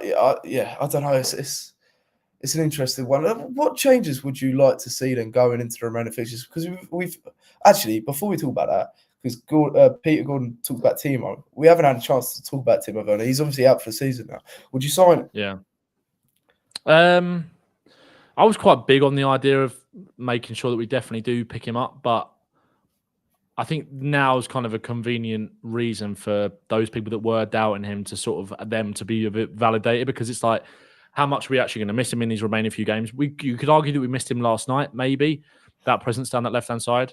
It's an interesting one. What changes would you like to see then going into the remaining fixtures? Because we've actually, before we talk about that, because Peter Gordon talked about Timo. We haven't had a chance to talk about Timo Werner. He's obviously out for the season now. Would you sign him? Yeah. I was quite big on the idea of making sure that we definitely do pick him up, but I think now is kind of a convenient reason for those people that were doubting him to sort of them to be a bit validated, because it's like, how much are we actually going to miss him in these remaining few games? You could argue that we missed him last night, maybe, that presence down that left-hand side.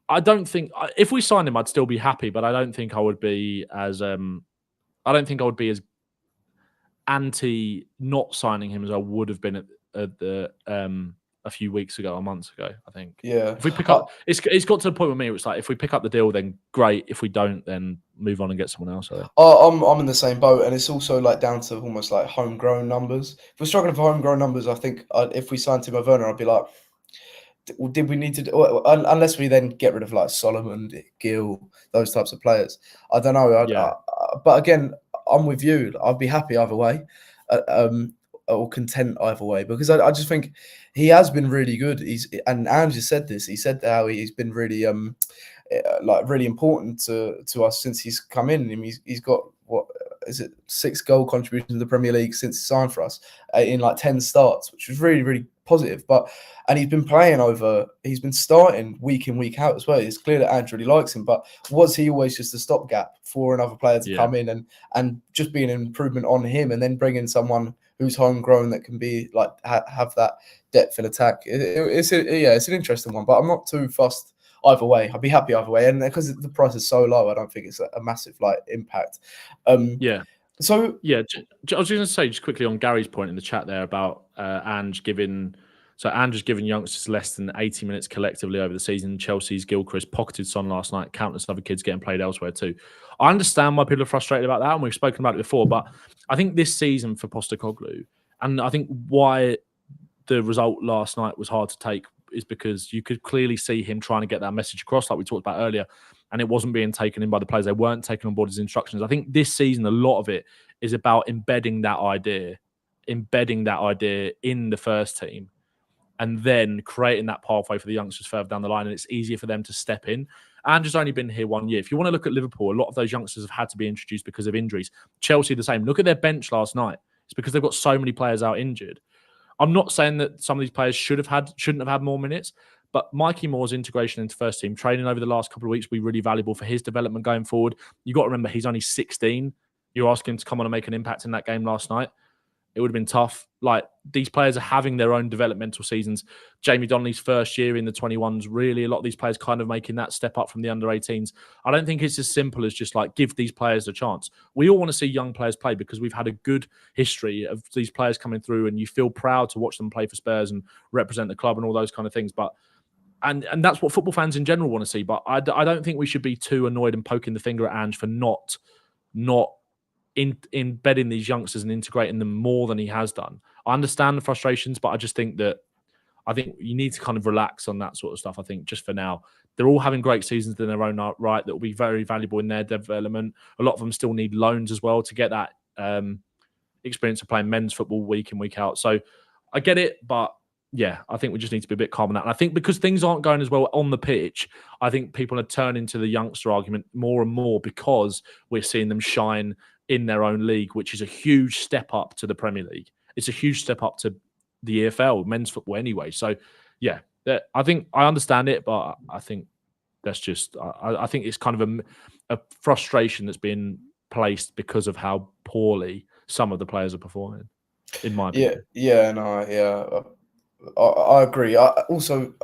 I don't think, if we signed him, I'd still be happy, but I don't think I would be as anti not signing him as I would have been at the a few weeks ago or months ago. I think. Yeah. If we pick up, it's got to the point with me where it's like, if we pick up the deal, then great. If we don't, then move on and get someone else. I'm in the same boat, and it's also like down to almost like homegrown numbers. If we're struggling for homegrown numbers, I think if we signed Timo Werner, I'd be like, did we need to? Unless we then get rid of like Solomon, Gill, those types of players. I don't know. But again, I'm with you. I'd be happy either way, or content either way, because I just think he has been really good. And Ange said this. He said how he's been really really important to us since he's come in. He's got, what is it, 6 goal contributions in the Premier League since he signed for us in like 10 starts, which was really, really positive. And he's been starting week in, week out as well. It's clear that Ange really likes him, but was he always just a stopgap for another player to come in and just be an improvement on him, and then bring in someone who's homegrown that can be like have that depth in attack? It's an interesting one, but I'm not too fussed either way. I'd be happy either way, and because the price is so low, I don't think it's a massive like impact. So yeah, I was going to say just quickly on Gary's point in the chat there about Ange giving. So Ange has given youngsters less than 80 minutes collectively over the season. Chelsea's Gilchrist pocketed Son last night. Countless other kids getting played elsewhere too. I understand why people are frustrated about that, and we've spoken about it before. But I think this season for Postecoglou, and I think why the result last night was hard to take, is because you could clearly see him trying to get that message across, like we talked about earlier, and it wasn't being taken in by the players. They weren't taking on board his instructions. I think this season, a lot of it is about embedding that idea in the first team, and then creating that pathway for the youngsters further down the line, and it's easier for them to step in. Ange's only been here 1 year. If you want to look at Liverpool, a lot of those youngsters have had to be introduced because of injuries. Chelsea, the same. Look at their bench last night. It's because they've got so many players out injured. I'm not saying that some of these players shouldn't have had more minutes, but Mikey Moore's integration into first team training over the last couple of weeks will be really valuable for his development going forward. You've got to remember, he's only 16. You're asking him to come on and make an impact in that game last night. It would have been tough. Like, these players are having their own developmental seasons. Jamie Donnelly's first year in the 21s, really, a lot of these players kind of making that step up from the under 18s. I don't think it's as simple as just like give these players a chance. We all want to see young players play because we've had a good history of these players coming through, and you feel proud to watch them play for Spurs and represent the club and all those kind of things. But and that's what football fans in general want to see. But I don't think we should be too annoyed and poking the finger at Ange for not embedding these youngsters and integrating them more than he has done. I understand the frustrations, but I just think you need to kind of relax on that sort of stuff. I think just for now, they're all having great seasons in their own right that will be very valuable in their development. A lot of them still need loans as well to get that experience of playing men's football week in, week out. So I get it, but yeah, I think we just need to be a bit calm on that. And I think because things aren't going as well on the pitch, I think people are turning to the youngster argument more and more because we're seeing them shine in their own league, which is a huge step up to the Premier League. It's a huge step up to the EFL, men's football anyway. So, yeah, I think I understand it, but I think that's just, I think it's kind of a frustration that's been placed because of how poorly some of the players are performing, in my opinion. I agree. Also,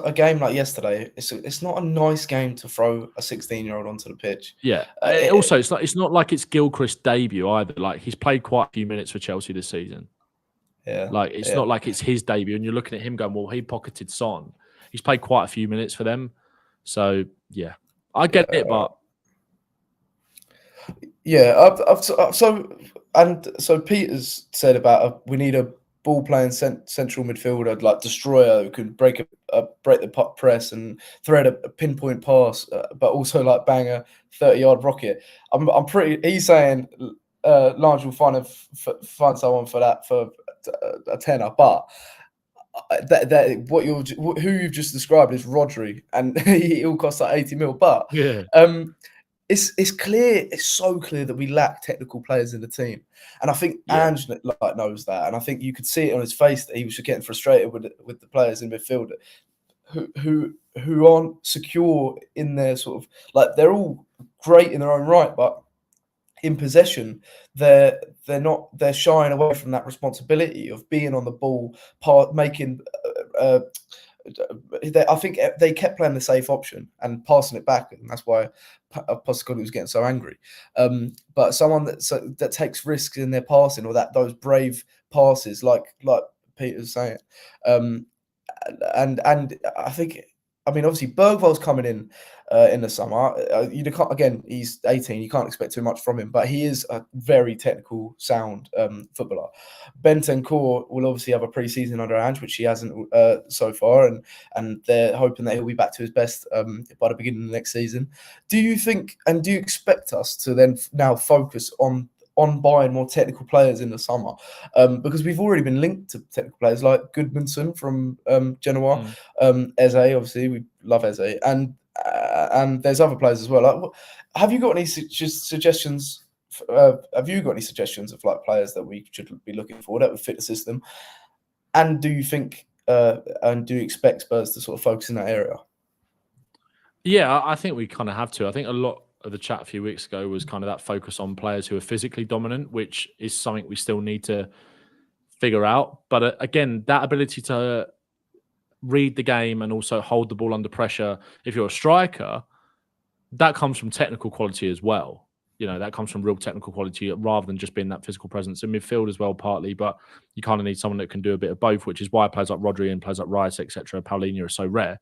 a game like yesterday, it's not a nice game to throw a 16-year-old onto the pitch. Yeah. Also, it's not like it's Gilchrist's debut either. Like, he's played quite a few minutes for Chelsea this season. Yeah. Like, it's not like it's his debut, and you're looking at him going, well, he pocketed Son. He's played quite a few minutes for them. So, yeah. I get it, but... Yeah. So Peter's said about we need a ball-playing central midfielder, like destroyer, who can break the press and thread a pinpoint pass, but also like bang a 30-yard rocket. He's saying Lange will find someone for that for a tenner, but who you've just described is Rodri, and he'll cost like 80 mil. But yeah. It's clear. It's so clear that we lack technical players in the team, and I think Ange knows that. And I think you could see it on his face that he was getting frustrated with the players in midfield who aren't secure in their sort of, like, they're all great in their own right, but in possession they're shying away from that responsibility of being on the ball, making. I think they kept playing the safe option and passing it back, and that's why Postecoglou was getting so angry. But someone that takes risks in their passing, or those brave passes, like Peter's saying, and I think, I mean, obviously Bergvall's coming in the summer. Again, he's 18. You can't expect too much from him, but he is a very technical, sound footballer. Bentancur will obviously have a pre-season under Ange, which he hasn't so far, and they're hoping that he'll be back to his best by the beginning of the next season. Do you think, and do you expect us to then now focus on buying more technical players in the summer, because we've already been linked to technical players like Goodmanson from Genoa, Eze, obviously we love Eze, and there's other players as well. Like, have you got any suggestions? Have you got any suggestions of like players that we should be looking for that would fit the system? And do you think and do you expect Spurs to sort of focus in that area? Yeah, I think we kind of have to. I think a lot of the chat a few weeks ago was kind of that focus on players who are physically dominant, which is something we still need to figure out. But again, that ability to read the game and also hold the ball under pressure, if you're a striker, that comes from technical quality as well. that comes from real technical quality rather than just being that physical presence in midfield as well, partly. But you kind of need someone that can do a bit of both, which is why players like Rodri and players like Rice, etc., Paulinho are so rare.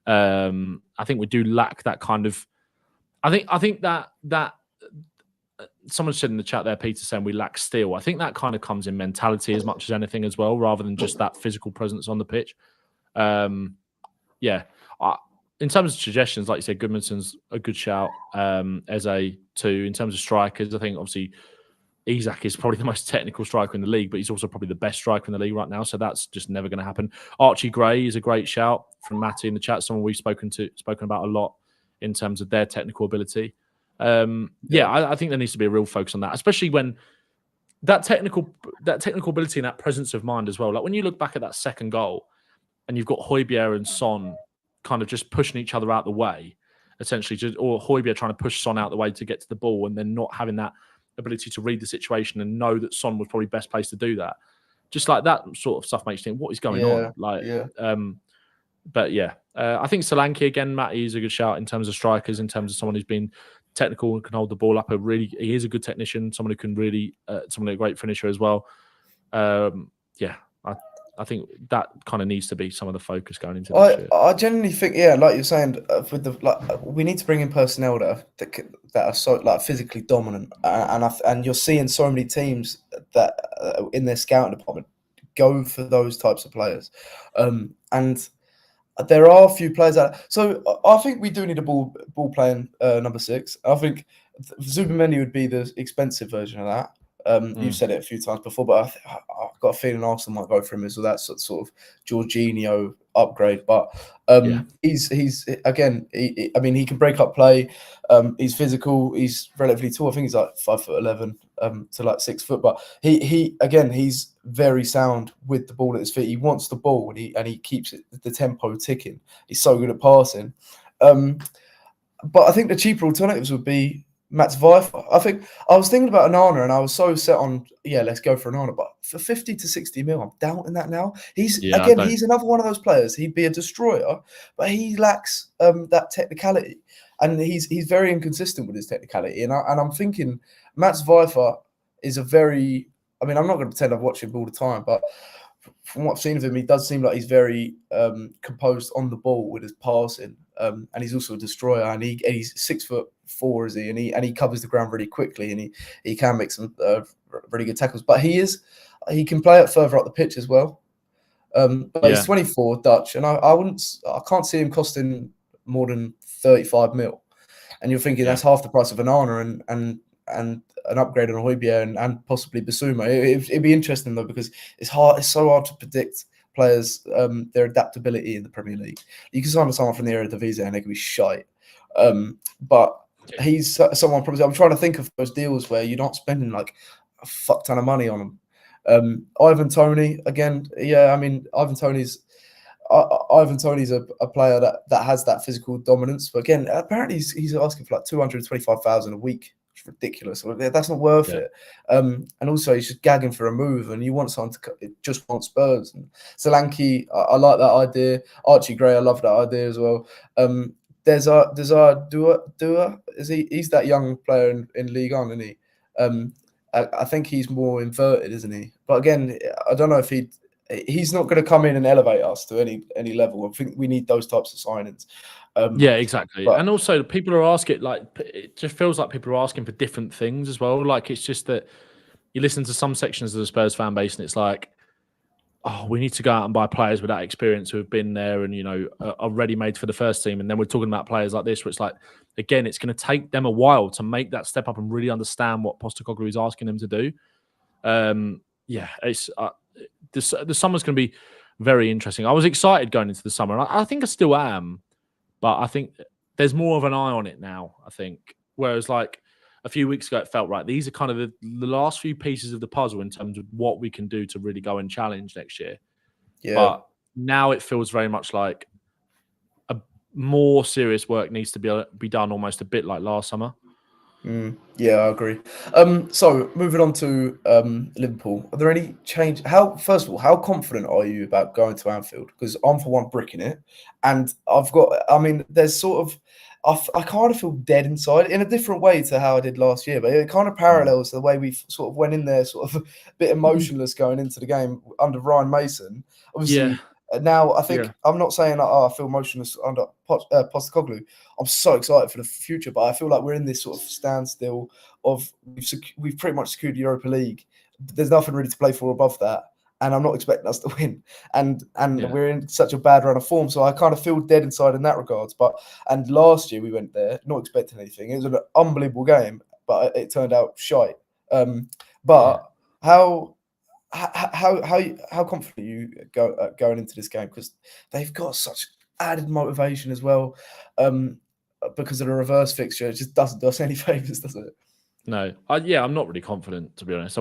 I think we do lack that kind of. I think that someone said in the chat there, Peter, saying we lack steel. I think that kind of comes in mentality as much as anything as well, rather than just that physical presence on the pitch. In terms of suggestions, like you said, Goodmanson's a good shout. Eze too. In terms of strikers, I think obviously Isak is probably the most technical striker in the league, but he's also probably the best striker in the league right now. So that's just never going to happen. Archie Gray is a great shout from Matty in the chat. Someone we've spoken about a lot in terms of their technical ability. I think there needs to be a real focus on that, especially when that technical ability and that presence of mind as well. Like when you look back at that second goal, and you've got Højbjerg and Son kind of just pushing each other out the way, essentially, or Højbjerg trying to push Son out the way to get to the ball, and then not having that ability to read the situation and know that Son was probably best placed to do that. Just like that sort of stuff makes you think, what is going on? I think Solanke again, Matty is a good shout in terms of strikers, in terms of someone who's been technical and can hold the ball up. He is a good technician, someone who can really, someone a great finisher as well. I think that kind of needs to be some of the focus going into this year. I genuinely think, like you're saying, we need to bring in personnel that are so physically dominant, and you're seeing so many teams that in their scouting department go for those types of players, and there are a few players out. So I think we do need a ball playing number 6. I think Zubimendi would be the expensive version of that. You've said it a few times before, but I've got a feeling Arsenal might go for him as well. That sort of Jorginho upgrade. But he's again. He can break up play. He's physical. He's relatively tall. I think he's like 5'11" to like 6 foot. But he's very sound with the ball at his feet. He wants the ball and he keeps the tempo ticking. He's so good at passing. But I think the cheaper alternatives would be Mats Vifer. I think I was thinking about Onana and I was so set on, let's go for Onana. But for 50 to 60 mil, I'm doubting that now. He's another one of those players. He'd be a destroyer, but he lacks that technicality. And he's very inconsistent with his technicality. And I'm thinking Mats Vifer is a very, I'm not going to pretend I've watched him all the time, but from what I've seen of him, he does seem like he's very composed on the ball with his passing. And he's also a destroyer, and he's 6'4", is he? And he covers the ground really quickly, and he can make some really good tackles. But he can play it further up the pitch as well. But he's 24, Dutch, and I can't see him costing more than 35 mil. And you're thinking that's half the price of Onana and an upgrade on Højbjerg and possibly Bissouma. It'd be interesting though, because it's so hard to predict players, their adaptability in the Premier League. You can sign someone from the Eredivisie and they can be shite. But he's someone probably. I'm trying to think of those deals where you're not spending like a fuck ton of money on him. Ivan Toney again. Ivan Toney's a player that has that physical dominance. But again, apparently he's asking for like 225,000 a week. It's ridiculous. That's not worth it. And also he's just gagging for a move, and you want someone to just want Spurs. And Solanke, I like that idea. Archie Gray, I love that idea as well. There's our Dua. He's that young player in League One, isn't he? I think he's more inverted, isn't he? But again, I don't know if he's not going to come in and elevate us to any level. I think we need those types of signings. Exactly. And also people are asking, it just feels like people are asking for different things as well. Like it's just that you listen to some sections of the Spurs fan base and it's like, oh, we need to go out and buy players with that experience who have been there and, are ready-made for the first team. And then we're talking about players like this where it's like, again, it's going to take them a while to make that step up and really understand what Postecoglou is asking them to do. It's the summer's going to be very interesting. I was excited going into the summer. And I think I still am. But I think there's more of an eye on it now, I think. Whereas like a few weeks ago, it felt right. These are kind of the last few pieces of the puzzle in terms of what we can do to really go and challenge next year. Yeah. But now it feels very much like a more serious work needs to be done almost a bit like last summer. I agree. So moving on to Liverpool, are there any change? First of all, how confident are you about going to Anfield? Because I'm for one bricking it, and there's sort of, I kind of feel dead inside in a different way to how I did last year, but it kind of parallels the way we sort of went in there, sort of a bit emotionless going into the game under Ryan Mason. Obviously, now I think I'm not saying I feel emotionless under Postecoglou. I'm so excited for the future, but I feel like we're in this sort of standstill of we've pretty much secured the Europa League. There's nothing really to play for above that. And I'm not expecting us to win, and we're in such a bad run of form, so I kind of feel dead inside in that regards. And last year we went there not expecting anything. It was an unbelievable game, but it turned out shite. How confident are you going into this game, because they've got such added motivation as well, because of the reverse fixture. It just doesn't do us any favors, does it? No, I'm not really confident, to be honest.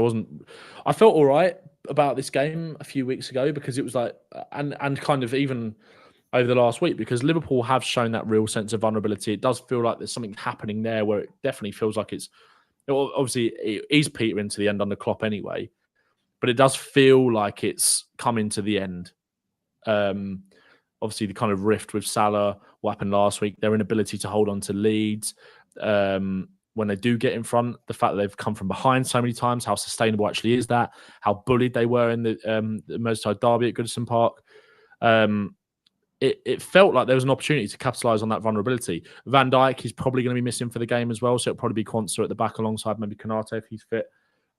I felt all right about this game a few weeks ago, because it was like, and kind of even over the last week, because Liverpool have shown that real sense of vulnerability. It does feel like there's something happening there where it definitely feels like obviously it is petering to the end under Klopp anyway, but it does feel like it's coming to the end. Obviously the kind of rift with Salah, what happened last week, their inability to hold on to leads, when they do get in front, the fact that they've come from behind so many times, how sustainable actually is that? How bullied they were in the Merseyside derby at Goodison Park. It felt like there was an opportunity to capitalise on that vulnerability. Van Dijk is probably going to be missing for the game as well, so it'll probably be Quansah at the back alongside maybe Konate if he's fit.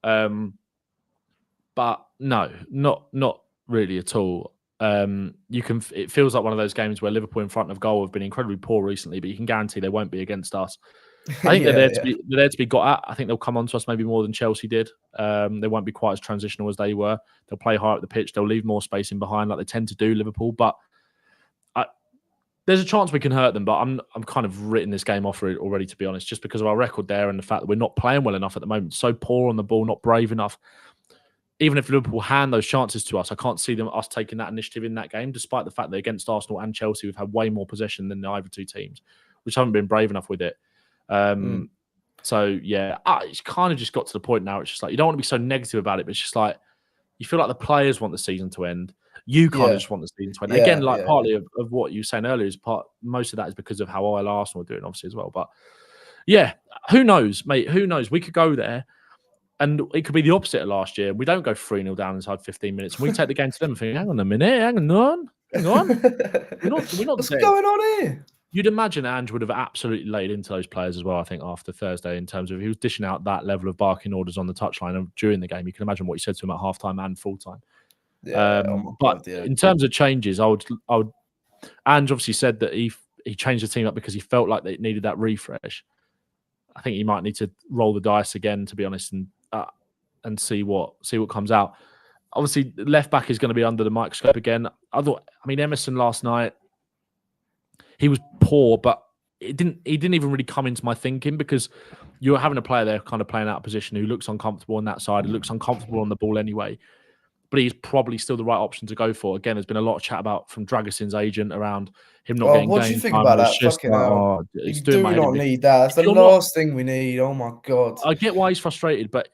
But no, not really at all. It feels like one of those games where Liverpool in front of goal have been incredibly poor recently, but you can guarantee they won't be against us. I think they're there to be got at. I think they'll come on to us maybe more than Chelsea did. They won't be quite as transitional as they were. They'll play high up the pitch. They'll leave more space in behind like they tend to do, Liverpool. But there's a chance we can hurt them. But I'm kind of written this game off already, to be honest, just because of our record there and the fact that we're not playing well enough at the moment. So poor on the ball, not brave enough. Even if Liverpool hand those chances to us, I can't see us taking that initiative in that game, despite the fact that against Arsenal and Chelsea, we've had way more possession than either two teams, which haven't been brave enough with it. So yeah, it's kind of just got to the point now. It's just like, you don't want to be so negative about it, but it's just like, you feel like the players want the season to end. You kind of just want the season to end. Again, partly of what you were saying earlier most of that is because of how well Arsenal are doing, obviously, as well. But yeah, who knows, mate? Who knows? We could go there and it could be the opposite of last year. We don't go 3-0 down inside 15 minutes. And we take the game to them and think, hang on a minute, hang on. We're not What's going on here? You'd imagine Ange would have absolutely laid into those players as well, I think, after Thursday, in terms of he was dishing out that level of barking orders on the touchline during the game. You can imagine what he said to him at halftime and full-time. In terms of changes, I would Ange obviously said that he changed the team up because he felt like they needed that refresh. I think he might need to roll the dice again, to be honest, and see what comes out. Obviously, left back is going to be under the microscope again. Emerson last night, he was poor, but he didn't even really come into my thinking, because you're having a player there kind of playing out of position who looks uncomfortable on that side, who looks uncomfortable on the ball anyway. But he's probably still the right option to go for. Again, there's been a lot of chat from Dragassin's agent around him not getting game time. What do you think about that? Fucking hell. You do not need that. That's the last thing we need. Oh my God. I get why he's frustrated, but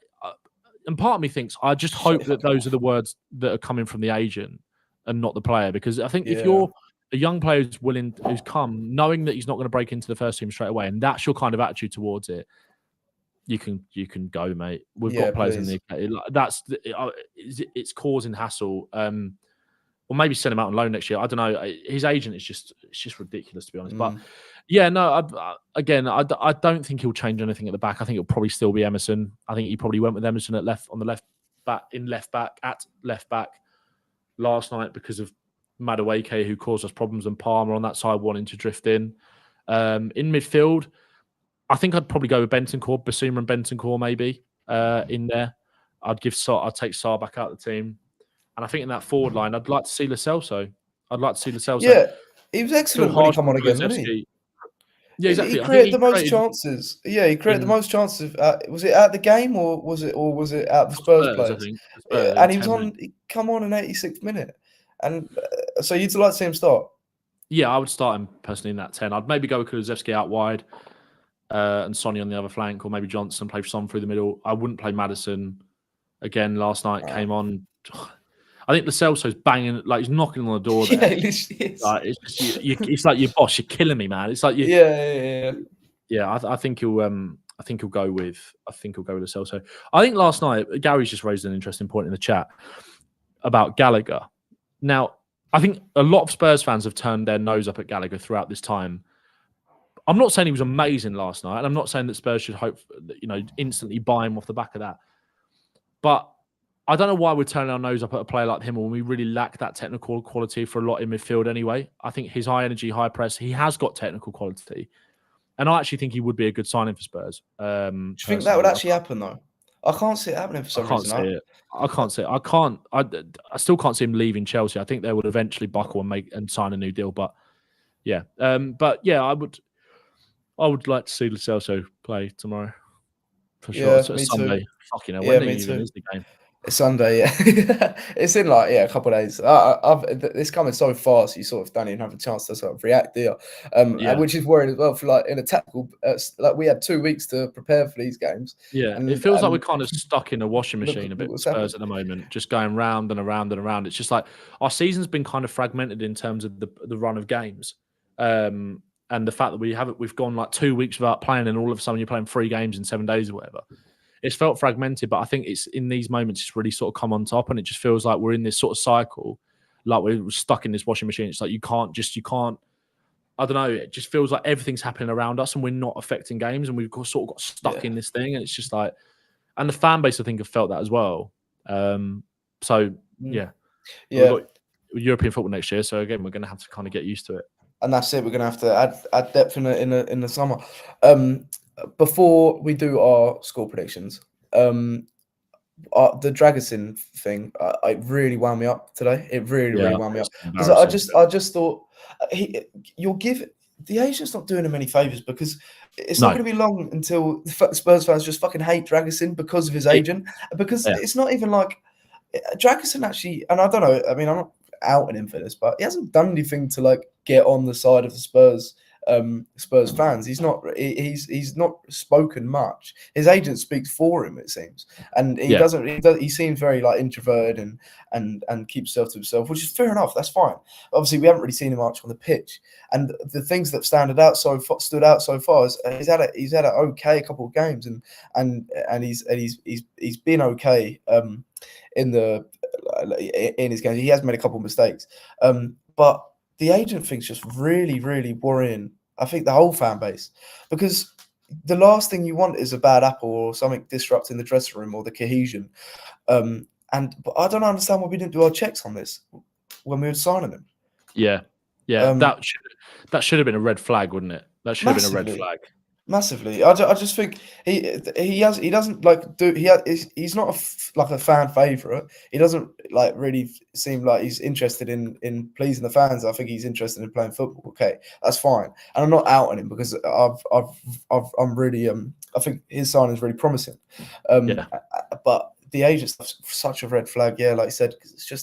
and part of me thinks, I just hope that those are the words that are coming from the agent and not the player. Because I think if you're a young player who's come, knowing that he's not going to break into the first team straight away, and that's your kind of attitude towards it, you can go, mate. We've got players in the it's causing hassle. Or maybe send him out on loan next year. I don't know. His agent is just ridiculous, to be honest. But yeah, no. I don't think he'll change anything at the back. I think it'll probably still be Emerson. I think he probably went with Emerson at left back last night because of Madueke, who caused us problems, and Palmer on that side wanting to drift in. In midfield, I think I'd probably go with Bentancur, Basuma and Bentancur maybe in there. I'd take Sarr back out of the team. And I think in that forward line, I'd like to see Lo Celso. Yeah, he was excellent when he come on again, wasn't he? Yeah, exactly. He created the most chances. Yeah, he created the most chances. Was it at the game or was it at the Spurs players? I think. And he was on. He come on in 86th minute, and so you'd like to see him start. Yeah, I would start him personally in that 10. I'd maybe go with Kulusevski out wide, and Sonny on the other flank, or maybe Johnson play Son through the middle. I wouldn't play Maddison again. Last night came on. I think Lo Celso's banging, like he's knocking on the door there. Yeah, it literally is. Like, it's just, it's like your boss. You're killing me, man. It's like you. Yeah. I think he'll. I think he'll go with Lo Celso. I think last night Gary's just raised an interesting point in the chat about Gallagher. Now, I think a lot of Spurs fans have turned their nose up at Gallagher throughout this time. I'm not saying he was amazing last night, and I'm not saying that Spurs should hope, instantly buy him off the back of that. But I don't know why we're turning our nose up at a player like him when we really lack that technical quality for a lot in midfield anyway. I think his high energy, high press, he has got technical quality. And I actually think he would be a good signing for Spurs. Do you think that would actually happen, though? I can't see it happening for some reason. I can't see it. I still can't see him leaving Chelsea. I think they would eventually buckle and sign a new deal. But yeah. I would like to see Lo Celso play tomorrow. For sure. Yeah, So me Sunday. too. Fucking hell. Yeah, When me even too. is the game? It's Sunday, yeah. It's in a couple of days. It's coming so fast, you sort of don't even have a chance to sort of react, do you? Which is worrying as well for in a tactical. We had 2 weeks to prepare for these games. Yeah, it feels like we're kind of stuck in a washing machine a bit with Spurs at the moment, just going round and around and around. It's just like our season's been kind of fragmented in terms of the run of games. And the fact that we've gone like 2 weeks without playing, and all of a sudden you're playing 3 games in 7 days or whatever. It's felt fragmented, but I think it's in these moments it's really sort of come on top, and it just feels like we're in this sort of cycle, like we're stuck in this washing machine. It's like you can't. I don't know. It just feels like everything's happening around us, and we're not affecting games, and we've sort of got stuck in this thing, and it's just like, and the fan base I think have felt that as well. We've got European football next year, so again we're going to have to kind of get used to it. And that's it. We're going to have to add depth in the summer. Before we do our score predictions, the Dragusin thing, it really wound me up today. It really wound me up because I just thought the agent's not doing him any favors, because it's not going to be long until the Spurs fans just fucking hate Dragusin because of his agent. Because it's not even like Dragusin actually, and I don't know. I mean, I'm not outing him for this, but he hasn't done anything to like get on the side of the Spurs fans. He's not spoken much. His agent speaks for him, it seems, and he seems very like introverted and keeps himself to himself, which is fair enough. That's fine. Obviously, we haven't really seen him much on the pitch, and the things that stood out so far is he's had an okay couple of games, and he's been okay in his games. He has made a couple of mistakes, but the agent thing's just really, really worrying. I think the whole fan base, because the last thing you want is a bad apple or something disrupting the dressing room or the cohesion. But I don't understand why we didn't do our checks on this when we were signing him. Yeah. That should have been a red flag, wouldn't it? That should have been a red flag. Massively. I just think he's not a fan favorite. He doesn't like really seem like he's interested in pleasing the fans. I think he's interested in playing football. Okay, that's fine. And I'm not out on him because I'm really I think his signing is really promising. But the agent's such a red flag. Yeah, like I said, because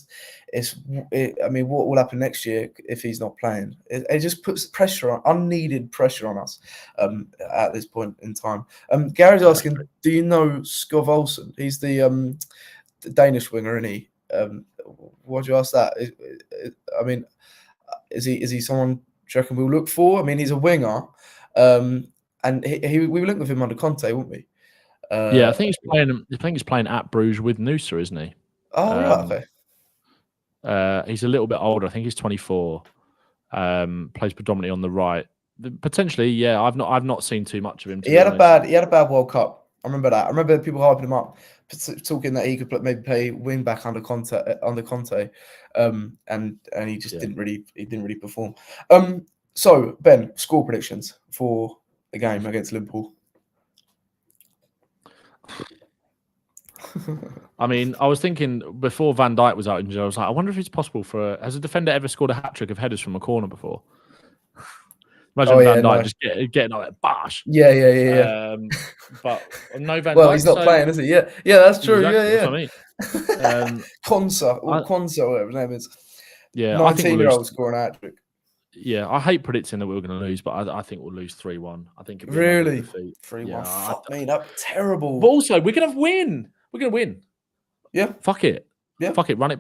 I mean, what will happen next year if he's not playing? It just puts unneeded pressure on us at this point in time. Gary's asking, do you know Skov Olsen? He's the Danish winger, isn't he? Why'd you ask that? I mean, is he someone do you reckon we'll look for? I mean, he's a winger, and we were linked with him under Conte, weren't we? I think he's playing at Bruges with Noosa, isn't he? Oh, right, okay. He's a little bit older. I think he's 24. Plays predominantly on the right. Potentially, yeah. I've not seen too much of him. He had a bad World Cup. I remember that. I remember people hyping him up, talking that he could maybe play wing back under Conte, and he just didn't really perform. So Ben, score predictions for the game against Liverpool. I mean, I was thinking before Van Dijk was out injured, I was like, I wonder if it's possible has a defender ever scored a hat-trick of headers from a corner before? Imagine Van Dijk just getting like bash. Yeah. But no Van Dijk. Well, he's not playing, is he? Yeah, that's true. Exactly, Yeah. That's what I mean. Konsa, whatever his name is. Yeah, 19-year-old scoring a hat-trick. Yeah, I hate predicting that we're going to lose, but I think we'll lose 3-1. I think it'll be really 3-1. Yeah, fuck me, that's terrible. But also, we're going to win. We're going to win. Yeah. Fuck it. Yeah. Fuck it. Run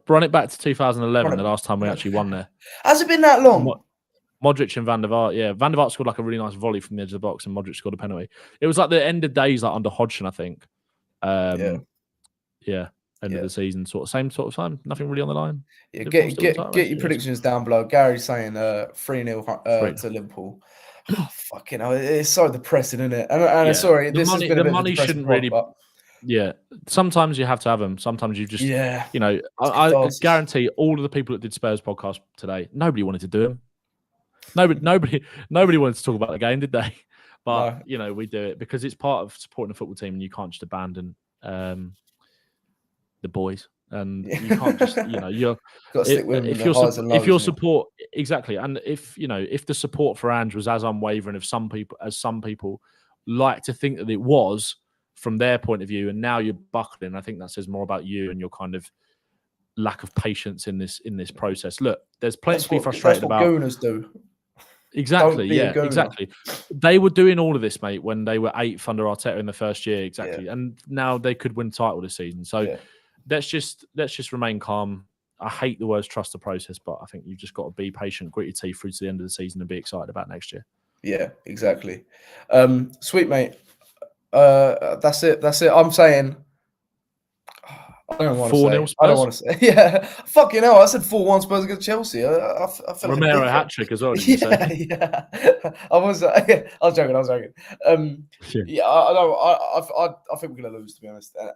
Run it back to 2011, the last time we actually won there. Has it been that long? Modric and Van der Vaart, yeah. Van der Vaart scored like a really nice volley from the edge of the box, and Modric scored a penalty. It was like the end of days, like under Hodgson, I think. End of the season, same sort of time. Nothing really on the line. Yeah, get your predictions down below. Gary's saying 3-0 to Liverpool. Oh, fucking hell, it's so depressing, isn't it? And sorry, this has been a bit money of a shouldn't pod, really. But... Yeah, sometimes you have to have them. Sometimes you just, you know, I guarantee all of the people that did Spurs podcast today, nobody wanted to do them. Nobody wanted to talk about the game, did they? But you know, we do it because it's part of supporting a football team, and you can't just abandon the boys. And you can't just, you know, you're got to stick with them if your support exactly, and if the support for Ange was as unwavering as some people like to think that it was from their point of view, and now you're buckling, I think that says more about you and your kind of lack of patience in this process. Look, there's plenty to be frustrated about. Gooners do. Exactly, yeah, exactly. They were doing all of this, mate, when they were 8th under Arteta in the first year, exactly, and now they could win the title this season. So let's just remain calm. I hate the words trust the process, but I think you've just got to be patient, grit your teeth through to the end of the season, and be excited about next year. Yeah, exactly. Sweet, mate. That's it. I'm saying. I don't want to say. 4-0 Spurs? I don't want to say. Yeah, fucking hell. I said 4-1 Spurs against Chelsea. I feel Romero hat-trick as well. Did you say? Yeah. I was joking. Yeah, I know. I think we're gonna lose, to be honest, and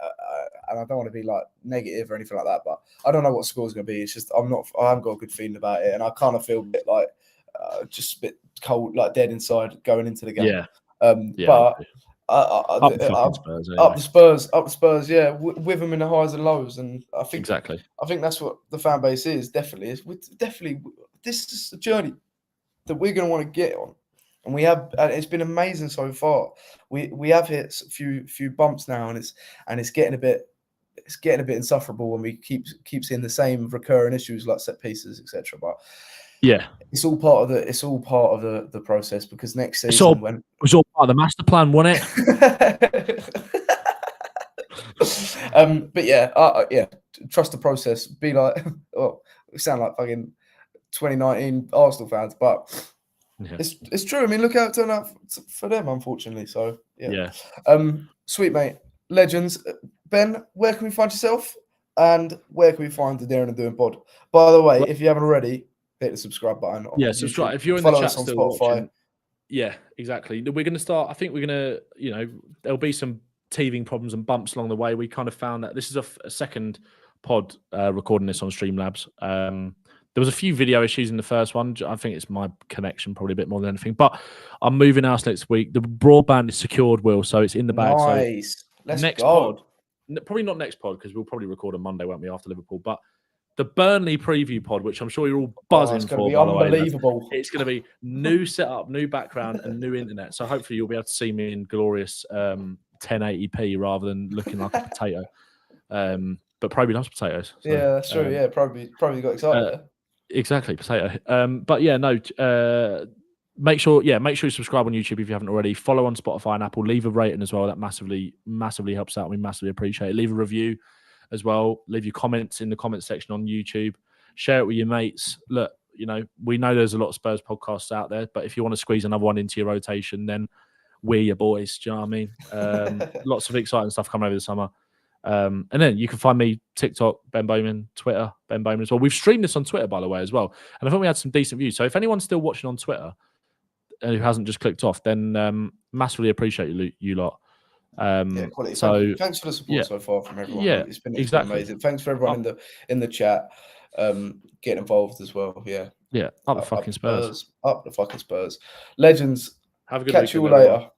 I don't want to be like negative or anything like that. But I don't know what score's gonna be. It's just I haven't got a good feeling about it, and I kind of feel a bit like just a bit cold, like dead inside going into the game. Yeah. But. Up the Spurs, yeah, with them in the highs and lows, and I think exactly. I think that's what the fan base is. Definitely, this is a journey that we're going to want to get on, and we have. And it's been amazing so far. We have hit a few bumps now, and it's getting a bit insufferable when we keep seeing the same recurring issues like set pieces, etc. But yeah, it's all part of the process, because next season it was all part of the master plan, wasn't it? But yeah, trust the process. Be like, we sound like fucking 2019 Arsenal fans, but it's true. I mean, look how it turned out for them, unfortunately. So yeah. Sweet, mate, legends. Ben, where can we find yourself, and where can we find the Daring and Doing pod? By the way, if you haven't already, hit the subscribe button. Yeah, subscribe. If you're in the chat still watching, yeah, exactly. We're going to start. I think we're going to, there'll be some teething problems and bumps along the way. We kind of found that this is a second pod recording this on Streamlabs. There was a few video issues in the first one. I think it's my connection probably a bit more than anything. But I'm moving house next week. The broadband is secured, Will, so it's in the bag. Nice. So Let's next go. pod, probably not next pod, because we'll probably record on Monday, won't we, after Liverpool? But the Burnley preview pod, which I'm sure you're all buzzing for. It's going to be unbelievable. It's going to be new setup, new background, and new internet. So hopefully you'll be able to see me in glorious 1080p rather than looking like a potato. But probably loves potatoes. So, yeah, that's true. Yeah, probably got excited there. Exactly, potato. But yeah, no. Make sure you subscribe on YouTube if you haven't already. Follow on Spotify and Apple. Leave a rating as well. That massively helps out. We massively appreciate it. Leave a review as well. Leave your comments in the comment section on YouTube. Share it with your mates. Look, we know there's a lot of Spurs podcasts out there, but if you want to squeeze another one into your rotation, then we're your boys. Do you know what I mean? Lots of exciting stuff coming over the summer. And then you can find me TikTok, Ben Bowman, Twitter, Ben Bowman as well. We've streamed this on Twitter, by the way, as well. And I think we had some decent views. So if anyone's still watching on Twitter who hasn't just clicked off, then massivgetting appreciate you lot. Quality. So thanks for the support so far from everyone. Yeah, it's been amazing. Thanks for everyone in the chat getting involved as well. Yeah, up the fucking Spurs. Up the fucking Spurs. Legends. Have a good Catch you all later.